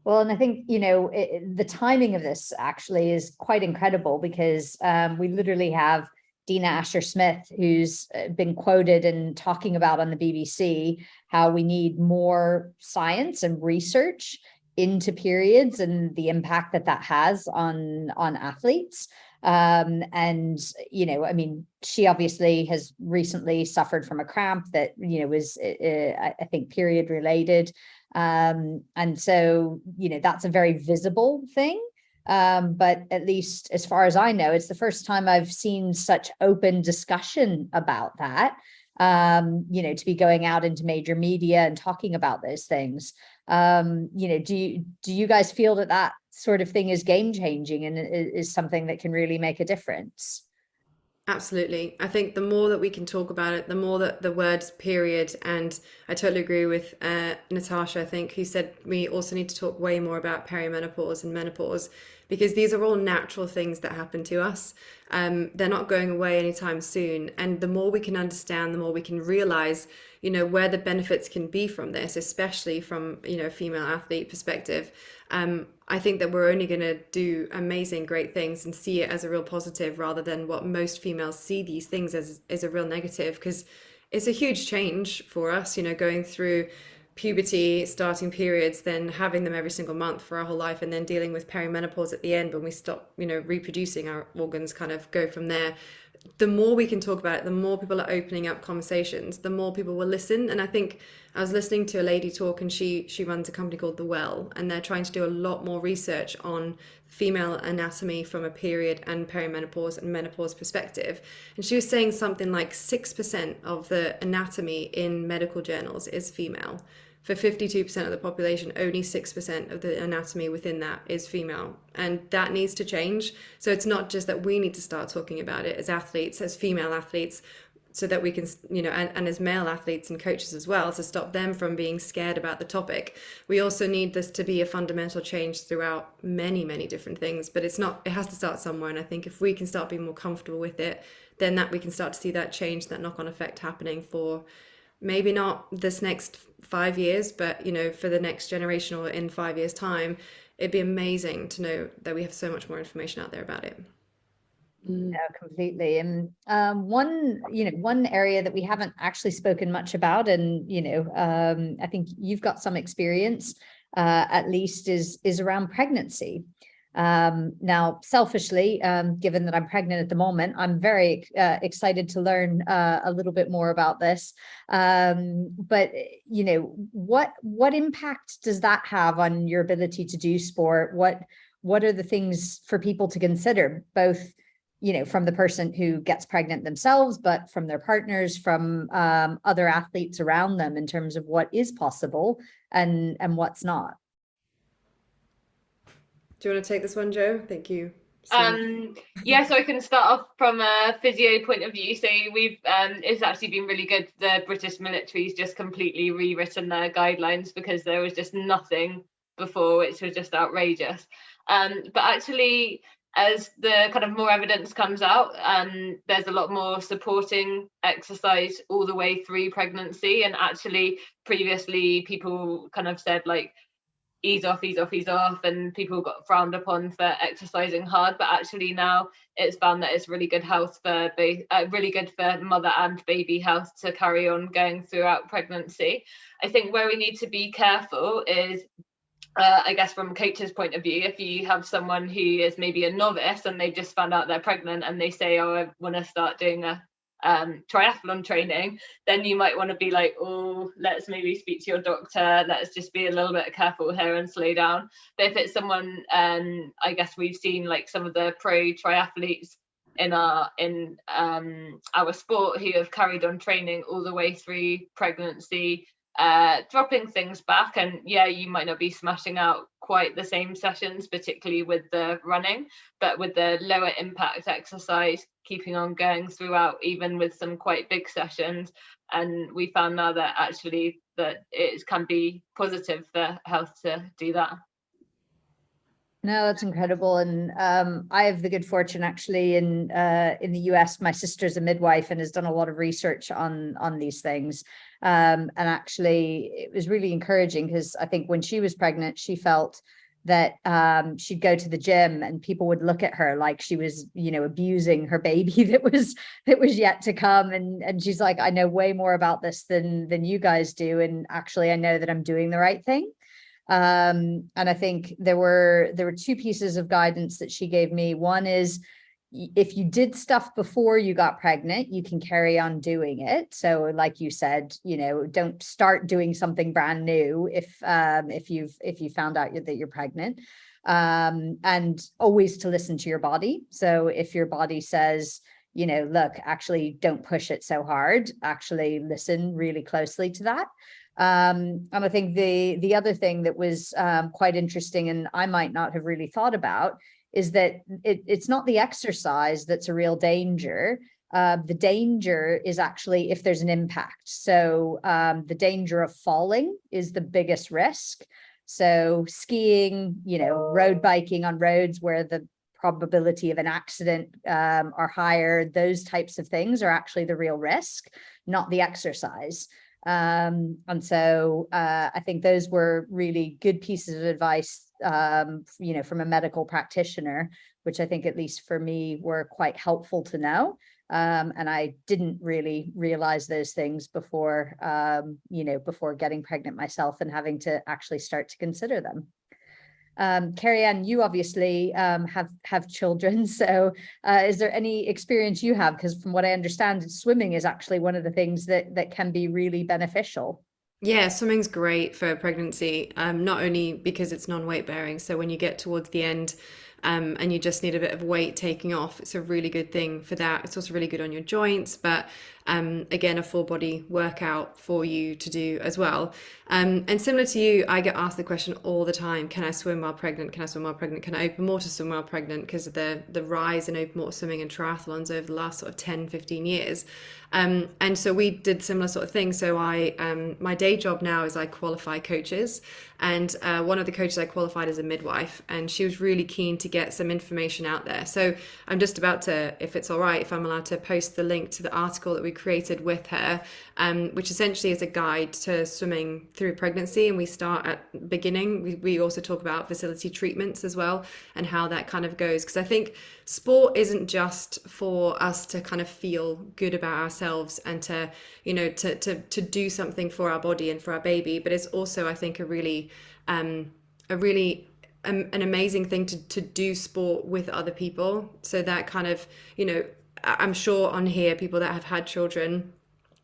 Speaker 2: Well, and I think, you know, the timing of this actually is quite incredible, because we literally have Dina Asher-Smith, who's been quoted and talking about on the BBC how we need more science and research into periods and the impact that has on athletes. And, you know, I mean, she obviously has recently suffered from a cramp that, you know, was, I think, period related. And so, you know, that's a very visible thing. But at least as far as I know, it's the first time I've seen such open discussion about that. To be going out into major media and talking about those things. Do you guys feel that sort of thing is game changing and is something that can really make a difference?
Speaker 3: Absolutely. I think the more that we can talk about it, the more that the words period, and I totally agree with Natasha, I think, who said we also need to talk way more about perimenopause and menopause, because these are all natural things that happen to us. They're not going away anytime soon. And the more we can understand, the more we can realize, where the benefits can be from this, especially from, a female athlete perspective. I think that we're only going to do amazing, great things and see it as a real positive, rather than what most females see these things as a real negative, because it's a huge change for us, going through puberty, starting periods, then having them every single month for our whole life, and then dealing with perimenopause at the end when we stop, reproducing. Our organs kind of go from there. The more we can talk about it, the more people are opening up conversations, the more people will listen. And I think I was listening to a lady talk, and she runs a company called The Well, and they're trying to do a lot more research on female anatomy from a period and perimenopause and menopause perspective. And she was saying something like 6% of the anatomy in medical journals is female. For 52% of the population, only 6% of the anatomy within that is female. And that needs to change. So it's not just that we need to start talking about it as athletes, as female athletes, so that we can, and as male athletes and coaches as well, to stop them from being scared about the topic. We also need this to be a fundamental change throughout many, many different things, but it has to start somewhere. And I think if we can start being more comfortable with it, then that we can start to see that change, that knock-on effect happening for maybe not this next 5 years, but for the next generation, or in 5 years' time. It'd be amazing to know that we have so much more information out there about it.
Speaker 2: No, completely. And one area that we haven't actually spoken much about, and I think you've got some experience, at least, is around pregnancy. Now, selfishly, given that I'm pregnant at the moment, I'm very excited to learn a little bit more about this. But what impact does that have on your ability to do sport? What are the things for people to consider, both from the person who gets pregnant themselves, but from their partners, from other athletes around them, in terms of what is possible and what's not?
Speaker 3: Do you want to take this one, Jo? Thank you.
Speaker 5: Yeah, so I can start off from a physio point of view. So we've it's actually been really good. The British military's just completely rewritten their guidelines, because there was just nothing before, which was just outrageous. But actually, as the kind of more evidence comes out, there's a lot more supporting exercise all the way through pregnancy. And actually, previously people kind of said, like, ease off, and people got frowned upon for exercising hard. But actually now it's found that it's really good health for really good for mother and baby health to carry on going throughout pregnancy. I think where we need to be careful is, I guess from a coach's point of view, if you have someone who is maybe a novice and they've just found out they're pregnant and they say, oh, I want to start doing a triathlon training, then you might want to be like, oh, let's maybe speak to your doctor, let's just be a little bit careful here and slow down. But if it's someone, I guess we've seen like some of the pro triathletes in our sport who have carried on training all the way through pregnancy, dropping things back, and yeah, you might not be smashing out quite the same sessions, particularly with the running, but with the lower impact exercise, keeping on going throughout, even with some quite big sessions. And we found now that actually that it can be positive for health to do that.
Speaker 2: No, that's incredible. And I have the good fortune, actually, in the US, my sister's a midwife and has done a lot of research on these things. And actually, it was really encouraging, because I think when she was pregnant, she felt that she'd go to the gym and people would look at her like she was, abusing her baby that was yet to come. And she's like, I know way more about this than you guys do. And actually, I know that I'm doing the right thing. And I think there were 2 pieces of guidance that she gave me. One is, if you did stuff before you got pregnant, you can carry on doing it. So like you said, don't start doing something brand new if you found out that you're pregnant. and always to listen to your body. So if your body says, you know, look, actually don't push it so hard, actually listen really closely to that. And I think the other thing that was quite interesting, and I might not have really thought about, is that it's not the exercise that's a real danger. The danger is actually if there's an impact. So the danger of falling is the biggest risk. So skiing, you know, road biking on roads where the probability of an accident are higher, those types of things are actually the real risk, not the exercise. And so I think those were really good pieces of advice, you know, from a medical practitioner, which I think, at least for me, were quite helpful to know. And I didn't really realize those things before, you know, before getting pregnant myself and having to actually start to consider them. Kerri-Ann, you obviously have children, so is there any experience you have? Because from what I understand, swimming is actually one of the things that can be really beneficial.
Speaker 3: Yeah, swimming's great for pregnancy, not only because it's non-weight bearing. So when you get towards the end, and you just need a bit of weight taking off, it's a really good thing for that. It's also really good on your joints, but again, a full body workout for you to do as well. And similar to you, I get asked the question all the time, can I swim while pregnant? Can I swim while pregnant? Can I open water swim while pregnant? Because of the rise in open water swimming and triathlons over the last sort of 10, 15 years. And so we did similar sort of things. So my day job now is I qualify coaches, and one of the coaches I qualified is a midwife, and she was really keen to get some information out there. So I'm just about to, if it's all right, if I'm allowed to post the link to the article that we created with her, which essentially is a guide to swimming through pregnancy. And we start at the beginning. We also talk about facility treatments as well, and how that kind of goes. Because I think sport isn't just for us to kind of feel good about ourselves and to, you know, to do something for our body and for our baby, but it's also, I think, an amazing thing to do sport with other people. So that kind of, you know, I'm sure on here, people that have had children,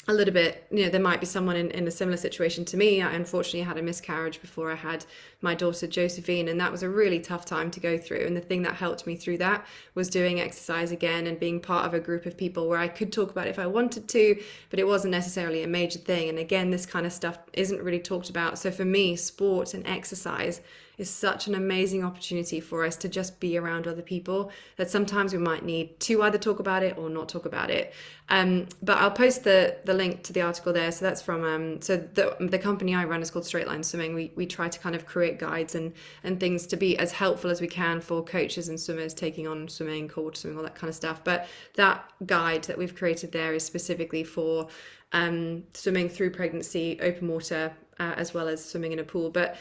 Speaker 3: a little bit, you know, there might be someone in a similar situation to me. I unfortunately had a miscarriage before I had my daughter Josephine, and that was a really tough time to go through. And the thing that helped me through that was doing exercise again and being part of a group of people where I could talk about it if I wanted to, but it wasn't necessarily a major thing. And again, this kind of stuff isn't really talked about. So for me, sport and exercise is such an amazing opportunity for us to just be around other people that sometimes we might need to either talk about it or not talk about it. But I'll post the link to the article there. So that's from, so the company I run is called Straight Line Swimming. We try to kind of create guides and things to be as helpful as we can for coaches and swimmers taking on swimming, cold water swimming, all that kind of stuff. But that guide that we've created there is specifically for swimming through pregnancy, open water, as well as swimming in a pool. But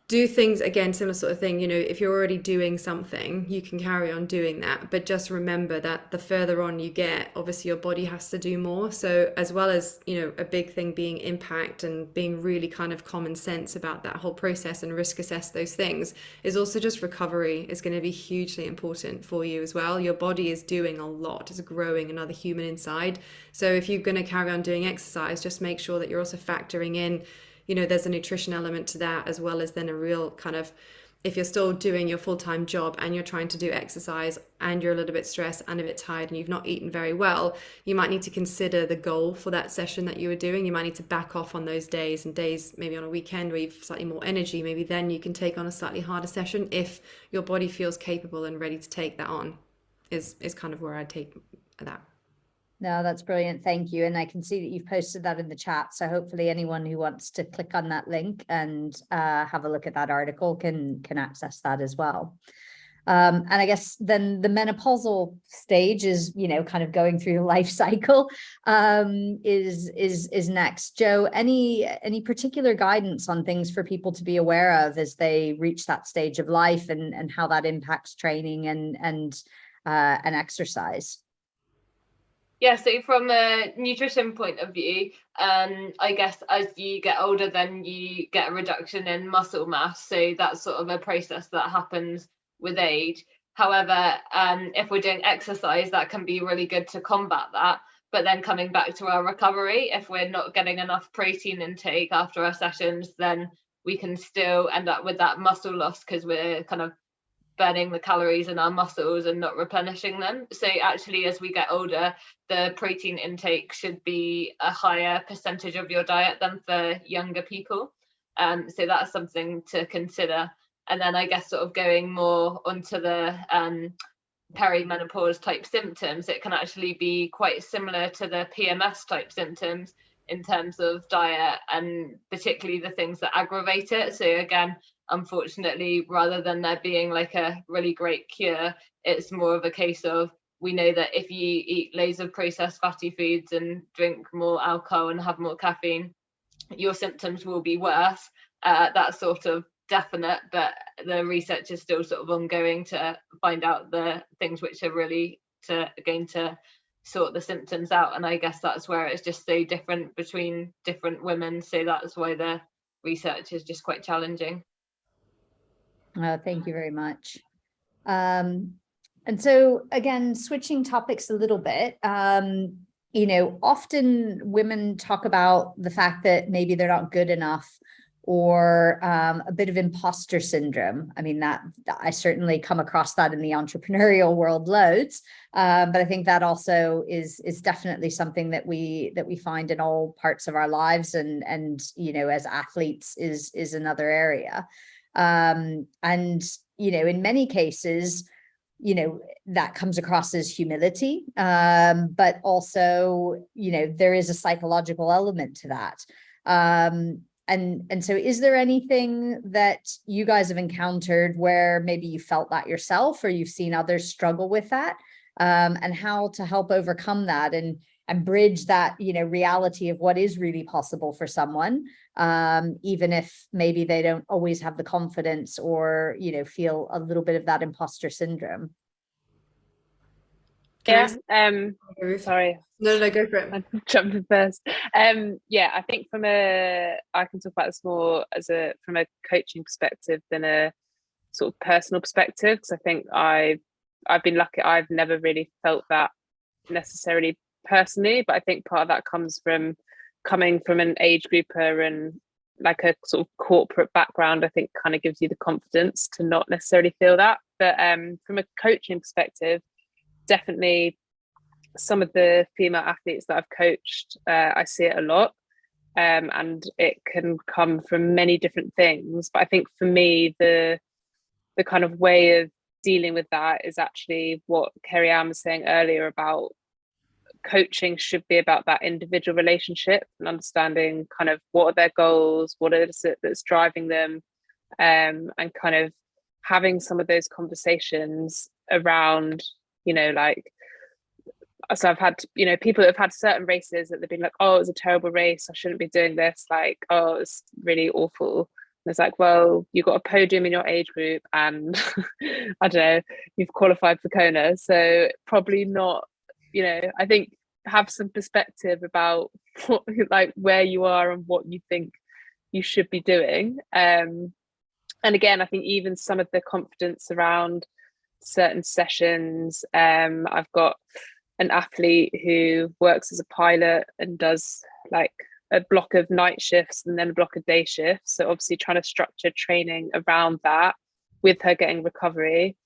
Speaker 3: do things, again, similar sort of thing, you know, if you're already doing something, you can carry on doing that. But just remember that the further on you get, obviously your body has to do more. So as well as, you know, a big thing being impact and being really kind of common sense about that whole process and risk assess those things, is also just recovery is going to be hugely important for you as well. Your body is doing a lot, it's growing another human inside. So if you're going to carry on doing exercise, just make sure that you're also factoring in, you know, there's a nutrition element to that, as well as then a real kind of, if you're still doing your full-time job and you're trying to do exercise and you're a little bit stressed and a bit tired and you've not eaten very well, you might need to consider the goal for that session that you were doing. You might need to back off on those days, and days maybe on a weekend where you've slightly more energy, maybe then you can take on a slightly harder session if your body feels capable and ready to take that on, is kind of where I'd take that.
Speaker 2: No, that's brilliant. Thank you. And I can see that you've posted that in the chat. So hopefully anyone who wants to click on that link and have a look at that article can access that as well. And I guess then the menopausal stage is, you know, kind of going through the life cycle is next. Jo, any particular guidance on things for people to be aware of as they reach that stage of life, and how that impacts training and exercise?
Speaker 5: Yeah, so from a nutrition point of view, I guess as you get older, then you get a reduction in muscle mass. So that's sort of a process that happens with age. However, if we're doing exercise, that can be really good to combat that. But then coming back to our recovery, if we're not getting enough protein intake after our sessions, then we can still end up with that muscle loss because we're kind of burning the calories in our muscles and not replenishing them. So actually, as we get older, the protein intake should be a higher percentage of your diet than for younger people. So that's something to consider. And then I guess sort of going more onto the perimenopause type symptoms, it can actually be quite similar to the PMS type symptoms in terms of diet, and particularly the things that aggravate it. So again, unfortunately, rather than there being like a really great cure, it's more of a case of, we know that if you eat loads of processed fatty foods and drink more alcohol and have more caffeine, your symptoms will be worse. That's sort of definite, but the research is still sort of ongoing to find out the things which are really going to sort the symptoms out. And I guess that's where it's just so different between different women. So that's why the research is just quite challenging.
Speaker 2: Thank you very much. And so again, switching topics a little bit, you know, often women talk about the fact that maybe they're not good enough, or a bit of imposter syndrome. I mean, that I certainly come across that in the entrepreneurial world loads, but I think that also is definitely something that we find in all parts of our lives, and you know, as athletes is another area. And you know, in many cases, you know, that comes across as humility, but also, you know, there is a psychological element to that. And so is there anything that you guys have encountered where maybe you felt that yourself, or you've seen others struggle with that, and how to help overcome that and bridge that, you know, reality of what is really possible for someone, even if maybe they don't always have the confidence, or, you know, feel a little bit of that imposter syndrome?
Speaker 4: Yeah.
Speaker 3: Sorry. No, go for it.
Speaker 4: I jumped in first. Yeah, I think I can talk about this more from a coaching perspective than a sort of personal perspective, because I think I've been lucky. I've never really felt that necessarily personally, but I think part of that comes from coming from an age grouper and like a sort of corporate background. I think kind of gives you the confidence to not necessarily feel that. But from a coaching perspective, definitely some of the female athletes that I've coached, I see it a lot, and it can come from many different things. But I think for me, the kind of way of dealing with that is actually what Kerri-Ann was saying earlier about coaching should be about that individual relationship and understanding kind of what are their goals, what is it that's driving them, and kind of having some of those conversations around, you know, like, so I've had, you know, people that have had certain races that they've been like, oh, it was a terrible race, I shouldn't be doing this, like, oh, it's really awful. And it's like, well, you got a podium in your age group and I don't know, you've qualified for Kona, so probably not, you know. I think have some perspective about what, like, where you are and what you think you should be doing. And again, I think even some of the confidence around certain sessions, I've got an athlete who works as a pilot and does like a block of night shifts and then a block of day shifts. So obviously trying to structure training around that with her getting recovery,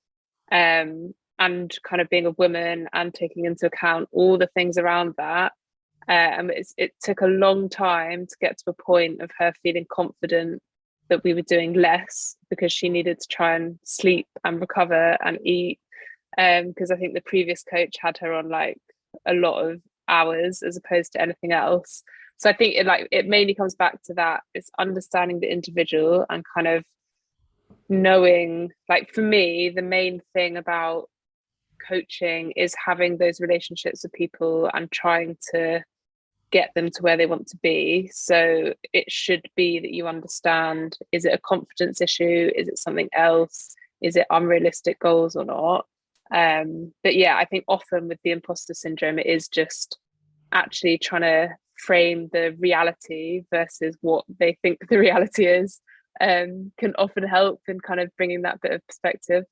Speaker 4: and kind of being a woman and taking into account all the things around that. It took a long time to get to a point of her feeling confident that we were doing less, because she needed to try and sleep and recover and eat, because I think the previous coach had her on like a lot of hours as opposed to anything else. So I think it mainly comes back to that. It's understanding the individual and kind of knowing, like, for me, the main thing about coaching is having those relationships with people and trying to get them to where they want to be. So it should be that you understand, is it a confidence issue? Is it something else? Is it unrealistic goals or not? But yeah, I think often with the imposter syndrome, it is just actually trying to frame the reality versus what they think the reality is, can often help in kind of bringing that bit of perspective.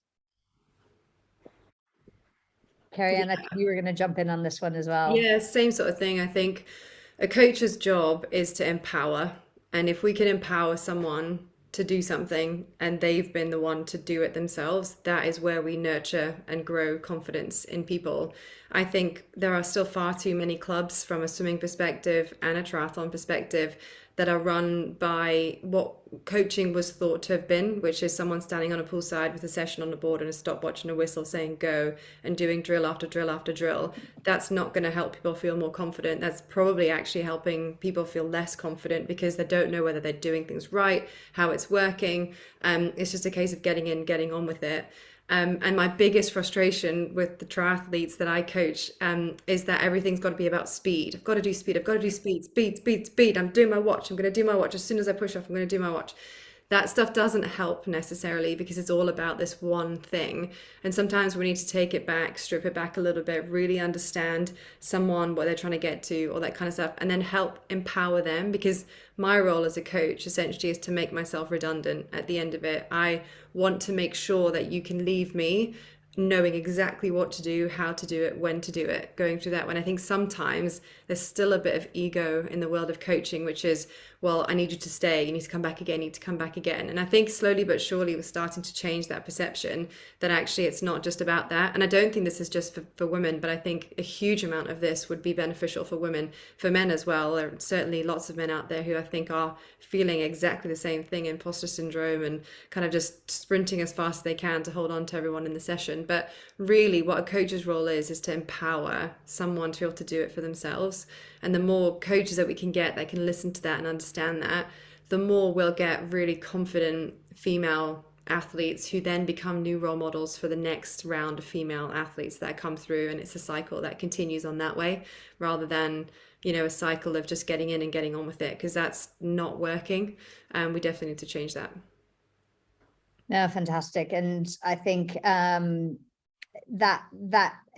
Speaker 2: Kerri-Ann, I think you were going to jump in on this one as well.
Speaker 3: Yeah, same sort of thing. I think a coach's job is to empower. And if we can empower someone to do something and they've been the one to do it themselves, that is where we nurture and grow confidence in people. I think there are still far too many clubs from a swimming perspective and a triathlon perspective that are run by what coaching was thought to have been, which is someone standing on a poolside with a session on the board and a stopwatch and a whistle saying go, and doing drill after drill after drill. That's not going to help people feel more confident. That's probably actually helping people feel less confident because they don't know whether they're doing things right, how it's working. It's just a case of getting in, getting on with it. And my biggest frustration with the triathletes that I coach is that everything's got to be about speed. I've got to do speed. I've got to do speed, speed, speed, speed. I'm doing my watch. I'm going to do my watch. As soon as I push off, I'm going to do my watch. That stuff doesn't help necessarily because it's all about this one thing. And sometimes we need to take it back, strip it back a little bit, really understand someone, what they're trying to get to, all that kind of stuff, and then help empower them. Because my role as a coach essentially is to make myself redundant at the end of it. I want to make sure that you can leave me knowing exactly what to do, how to do it, when to do it, going through that. When I think sometimes there's still a bit of ego in the world of coaching, which is, well, I need you to stay, you need to come back again, you need to come back again. And I think slowly but surely we're starting to change that perception that actually it's not just about that. And I don't think this is just for women, but I think a huge amount of this would be beneficial for women, for men as well. There are certainly lots of men out there who I think are feeling exactly the same thing, imposter syndrome, and kind of just sprinting as fast as they can to hold on to everyone in the session. But really what a coach's role is to empower someone to be able to do it for themselves. And the more coaches that we can get that can listen to that and understand that, the more we'll get really confident female athletes who then become new role models for the next round of female athletes that come through. And it's a cycle that continues on that way, rather than, you know, a cycle of just getting in and getting on with it, because that's not working. And we definitely need to change that.
Speaker 2: No, fantastic. And I think that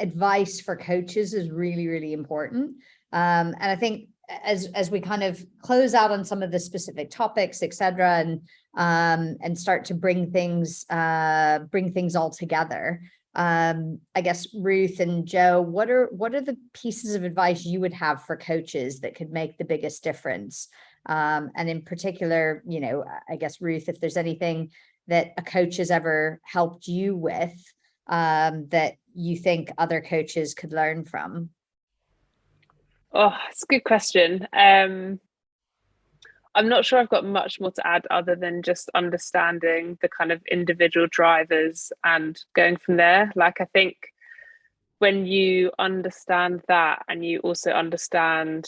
Speaker 2: advice for coaches is really, really important. And I think as we kind of close out on some of the specific topics, etc., and start to bring things all together, I guess Ruth and Jo, what are the pieces of advice you would have for coaches that could make the biggest difference? And in particular, you know, I guess Ruth, if there's anything that a coach has ever helped you with that you think other coaches could learn from?
Speaker 4: Oh, it's a good question. I'm not sure I've got much more to add other than just understanding the kind of individual drivers and going from there. Like, I think when you understand that and you also understand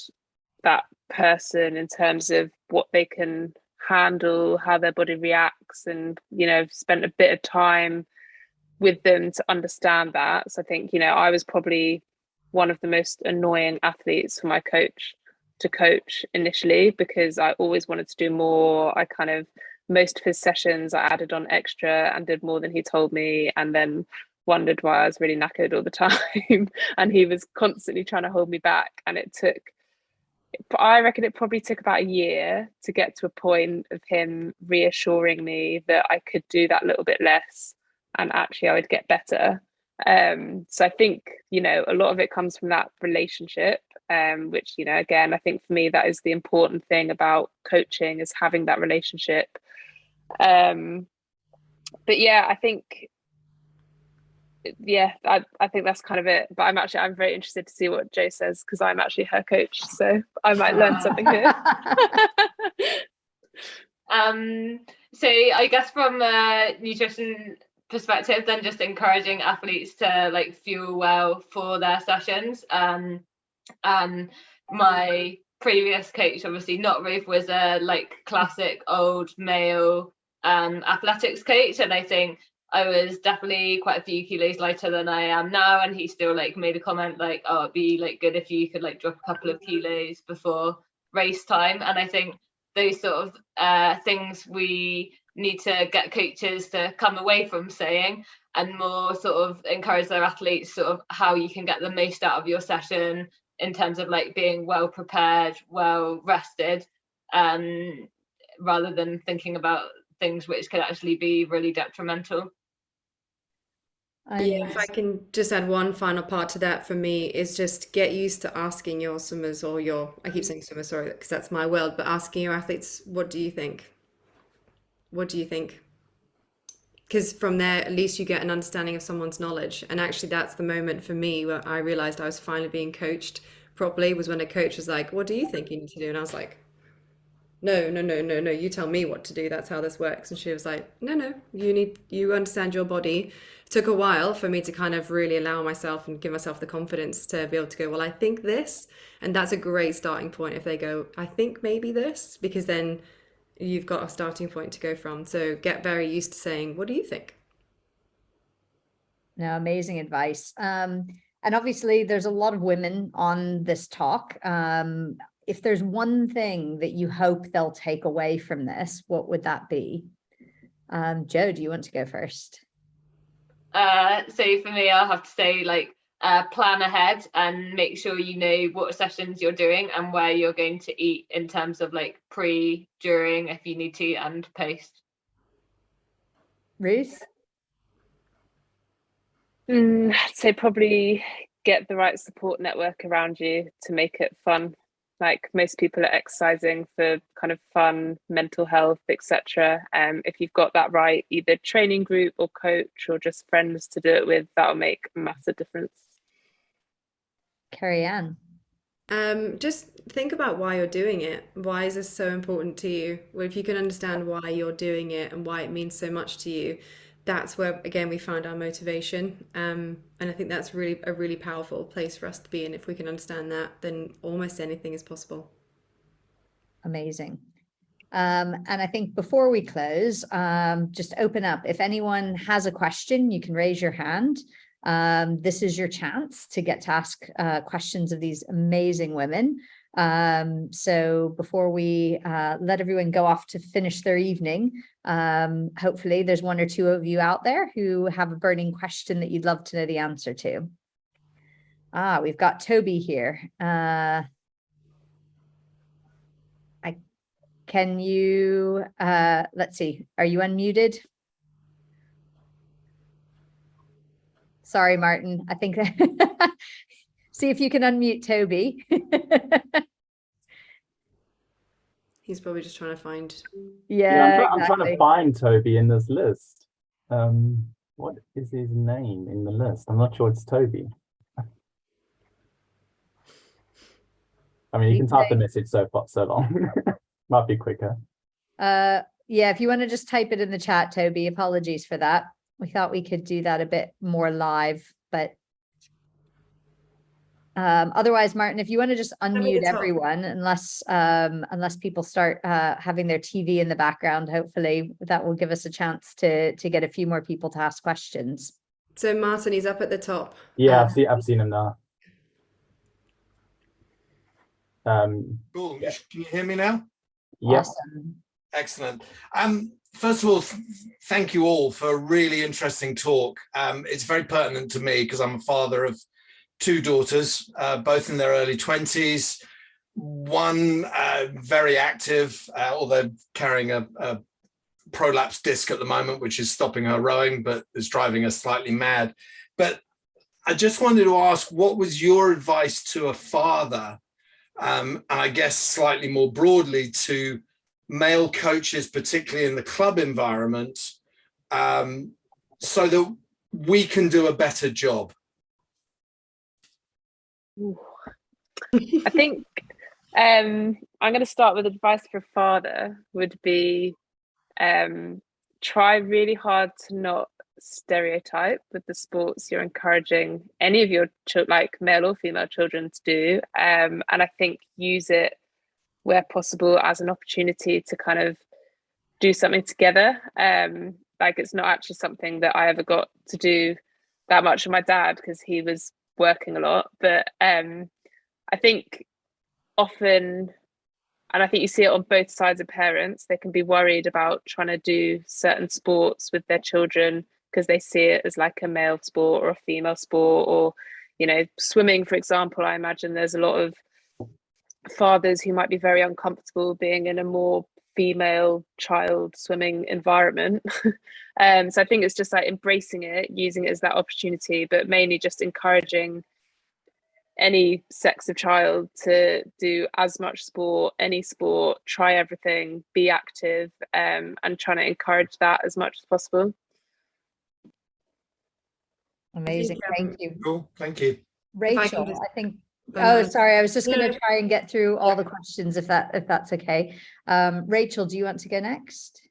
Speaker 4: that person in terms of what they can handle, how their body reacts, and, you know, spent a bit of time with them to understand that. So I think, you know, I was probably one of the most annoying athletes for my coach to coach initially, because I always wanted to do more. I kind of, most of his sessions I added on extra and did more than he told me, and then wondered why I was really knackered all the time. And he was constantly trying to hold me back. And I reckon it probably took about a year to get to a point of him reassuring me that I could do that little bit less and actually I would get better. So I think, you know, a lot of it comes from that relationship, which, you know, again, I think for me, that is the important thing about coaching, is having that relationship. But yeah, I think, I think that's kind of it. But I'm very interested to see what Jo says, because I'm actually her coach, so I might learn something here.
Speaker 5: So I guess from a nutrition perspective, then just encouraging athletes to like fuel well for their sessions. My previous coach, obviously not Ruth, was a like classic old male athletics coach, and I think I was definitely quite a few kilos lighter than I am now, and he still like made a comment like, oh, it'd be like good if you could like drop a couple of kilos before race time. And I think those sort of things we need to get coaches to come away from saying, and more sort of encourage their athletes sort of how you can get the most out of your session in terms of like being well prepared, well rested, rather than thinking about things which could actually be really detrimental.
Speaker 3: Yeah, if I can just add one final part to that, for me, is just get used to asking your swimmers, or I keep saying swimmers, sorry, because that's my world, but asking your athletes, what do you think? what do you think? Because from there, at least you get an understanding of someone's knowledge. And actually, that's the moment for me where I realized I was finally being coached properly, was when a coach was like, what do you think you need to do? And I was like, no, you tell me what to do. That's how this works. And she was like, no, you understand your body. It took a while for me to kind of really allow myself and give myself the confidence to be able to go, well, I think this. And that's a great starting point if they go, I think maybe this, because then you've got a starting point to go from. So get very used to saying, what do you think?
Speaker 2: No, amazing advice. And obviously there's a lot of women on this talk. If there's one thing that you hope they'll take away from this, what would that be? Jo, do you want to go first?
Speaker 5: So for me, I'll have to say, like, plan ahead and make sure you know what sessions you're doing and where you're going to eat in terms of like pre, during, if you need to, and post.
Speaker 2: Ruth?
Speaker 4: I'd say probably get the right support network around you to make it fun. Like, most people are exercising for kind of fun, mental health, etc. If you've got that right, either training group or coach or just friends to do it with, that'll make a massive difference.
Speaker 2: Kerri-Ann?
Speaker 3: Just think about why you're doing it. Why is this so important to you? Well, if you can understand why you're doing it and why it means so much to you, that's where, again, we found our motivation. And I think that's a really powerful place for us to be in. If we can understand that, then almost anything is possible.
Speaker 2: Amazing. And I think before we close, just open up. If anyone has a question, you can raise your hand. This is your chance to get to ask questions of these amazing women. So before we let everyone go off to finish their evening, hopefully there's one or two of you out there who have a burning question that you'd love to know the answer to. We've got Toby here. Can you, let's see, are you unmuted? Sorry, Martin, I think, see if you can unmute Toby.
Speaker 3: He's probably just trying to find.
Speaker 2: Yeah,
Speaker 1: I'm trying to find Toby in this list. What is his name in the list? I'm not sure it's Toby. I mean, you can type the message so long. Might be quicker.
Speaker 2: Yeah, if you want to just type it in the chat, Toby, apologies for that. We thought we could do that a bit more live, but otherwise, Martin, if you want to just unmute everyone, unless people start having their TV in the background, hopefully that will give us a chance to get a few more people to ask questions.
Speaker 3: So Martin, he's up at the top.
Speaker 1: Yeah, I've seen him now.
Speaker 6: Cool.
Speaker 1: Yeah.
Speaker 6: Can you hear me now?
Speaker 1: Yes.
Speaker 2: Awesome.
Speaker 6: Excellent. First of all, thank you all for a really interesting talk. It's very pertinent to me because I'm a father of two daughters, both in their early 20s. One very active, although carrying a prolapse disc at the moment, which is stopping her rowing, but is driving her slightly mad. But I just wanted to ask, what was your advice to a father, and I guess slightly more broadly to male coaches, particularly in the club environment, so that we can do a better job?
Speaker 4: I think I'm going to start with advice for a father would be try really hard to not stereotype with the sports you're encouraging any of your like male or female children to do, and I think use it where possible as an opportunity to kind of do something together. Like, it's not actually something that I ever got to do that much with my dad because he was working a lot, but I think often, and I think you see it on both sides of parents, they can be worried about trying to do certain sports with their children because they see it as like a male sport or a female sport, or, you know, swimming, for example. I imagine there's a lot of fathers who might be very uncomfortable being in a more female child swimming environment. So I think it's just like embracing it, using it as that opportunity, but mainly just encouraging any sex of child to do as much sport, any sport, try everything, be active, and trying to encourage that as much as possible.
Speaker 2: Amazing. Thank you.
Speaker 6: Cool, thank you.
Speaker 2: Rachel, I think, oh, sorry, I was just going to try and get through all the questions if that's okay. Rachel, do you want to go next?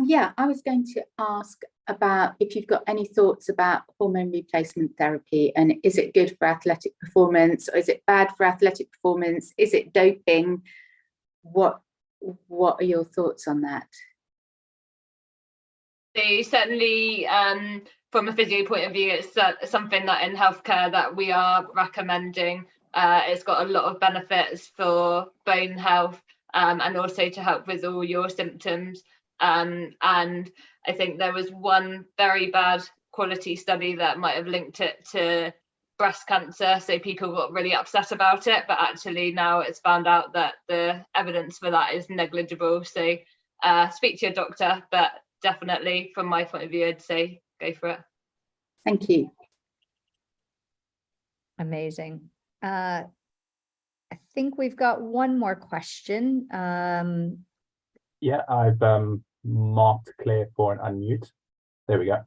Speaker 7: Yeah, I was going to ask about if you've got any thoughts about hormone replacement therapy, and is it good for athletic performance, or is it bad for athletic performance? Is it doping? What are your thoughts on that?
Speaker 5: So certainly, from a physio point of view, it's something that in healthcare that we are recommending. It's got a lot of benefits for bone health, and also to help with all your symptoms. And I think there was one very bad quality study that might have linked it to breast cancer, so people got really upset about it, but actually now it's found out that the evidence for that is negligible. So speak to your doctor, but definitely from my point of view, I'd say go for it.
Speaker 7: Thank you.
Speaker 2: Amazing. I think we've got one more question.
Speaker 1: Yeah, I've marked Claire for an unmute. There we go.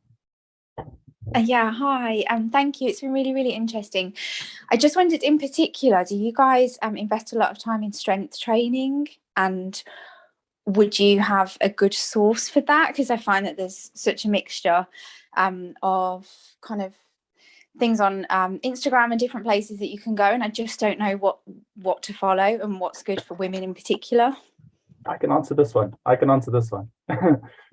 Speaker 8: Yeah, hi. Thank you. It's been really, really interesting. I just wondered in particular, do you guys invest a lot of time in strength training, and would you have a good source for that? Because I find that there's such a mixture of kind of things on Instagram and different places that you can go, and I just don't know what to follow and what's good for women in particular.
Speaker 1: I can answer this one.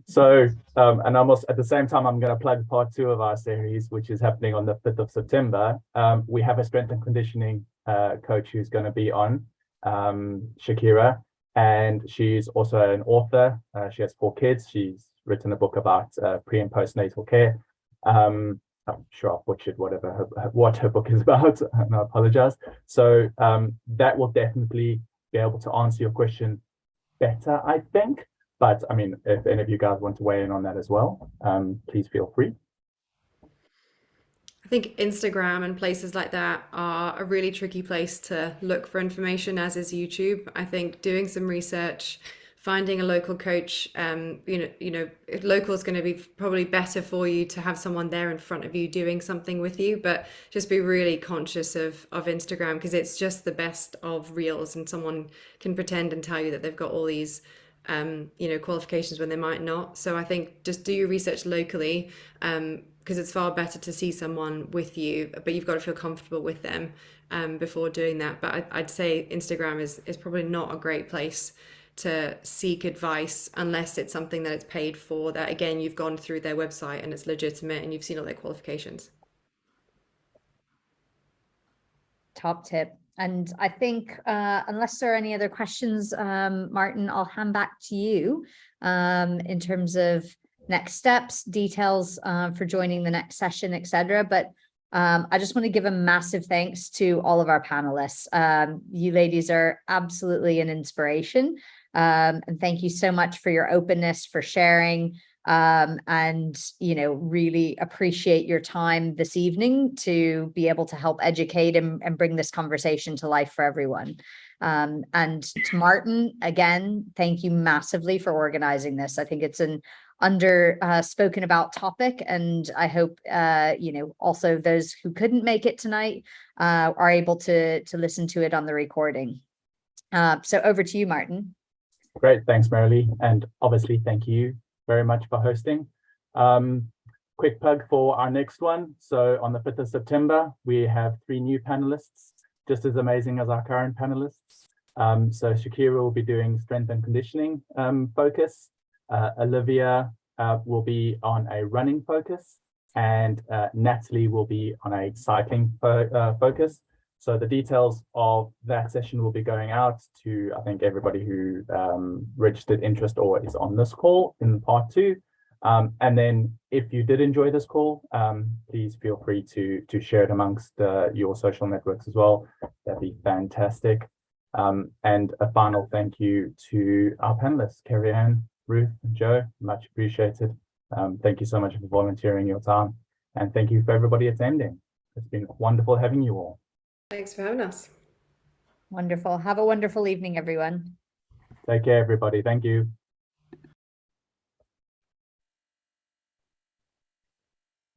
Speaker 1: So, and almost at the same time, I'm going to plug part 2 of our series, which is happening on the 5th of September. We have a strength and conditioning coach who's going to be on, Shakira, and she's also an author. She has 4 kids. She's written a book about pre and postnatal care. I'm sure I've butchered what her book is about, and I apologize. So that will definitely be able to answer your question better, I think. But I mean, if any of you guys want to weigh in on that as well, please feel free.
Speaker 3: I think Instagram and places like that are a really tricky place to look for information, as is YouTube. I think doing some research, finding a local coach, local is going to be probably better for you to have someone there in front of you doing something with you, but just be really conscious of Instagram, because it's just the best of reels, and someone can pretend and tell you that they've got all these qualifications when they might not. So I think just do your research locally, because it's far better to see someone with you, but you've got to feel comfortable with them before doing that. But I'd say Instagram is probably not a great place to seek advice unless it's something that it's paid for, that again you've gone through their website and it's legitimate and you've seen all their qualifications.
Speaker 2: Top tip. And I think unless there are any other questions, Martin, I'll hand back to you in terms of next steps, details for joining the next session, etc. But I just want to give a massive thanks to all of our panelists. You ladies are absolutely an inspiration. And thank you so much for your openness, for sharing, and really appreciate your time this evening to be able to help educate and bring this conversation to life for everyone. And to Martin, again, thank you massively for organizing this. I think it's an spoken about topic, and I hope also those who couldn't make it tonight are able to listen to it on the recording. So over to you, Martin.
Speaker 1: Great, thanks, Merilee, and obviously thank you very much for hosting. Quick plug for our next one. So on the 5th of September, we have 3 new panelists, just as amazing as our current panelists. So Shakira will be doing strength and conditioning focus. Olivia will be on a running focus, and Natalie will be on a cycling focus. So the details of that session will be going out to, I think, everybody who registered interest or is on this call in part 2. And then if you did enjoy this call, please feel free to share it amongst your social networks as well. That'd be fantastic. And a final thank you to our panelists, Kerri-Ann, Ruth, and Jo, much appreciated. Thank you so much for volunteering your time. And thank you for everybody attending. It's been wonderful having you all.
Speaker 3: Thanks for having us.
Speaker 2: Wonderful. Have a wonderful evening, everyone.
Speaker 1: Take care, everybody. Thank you.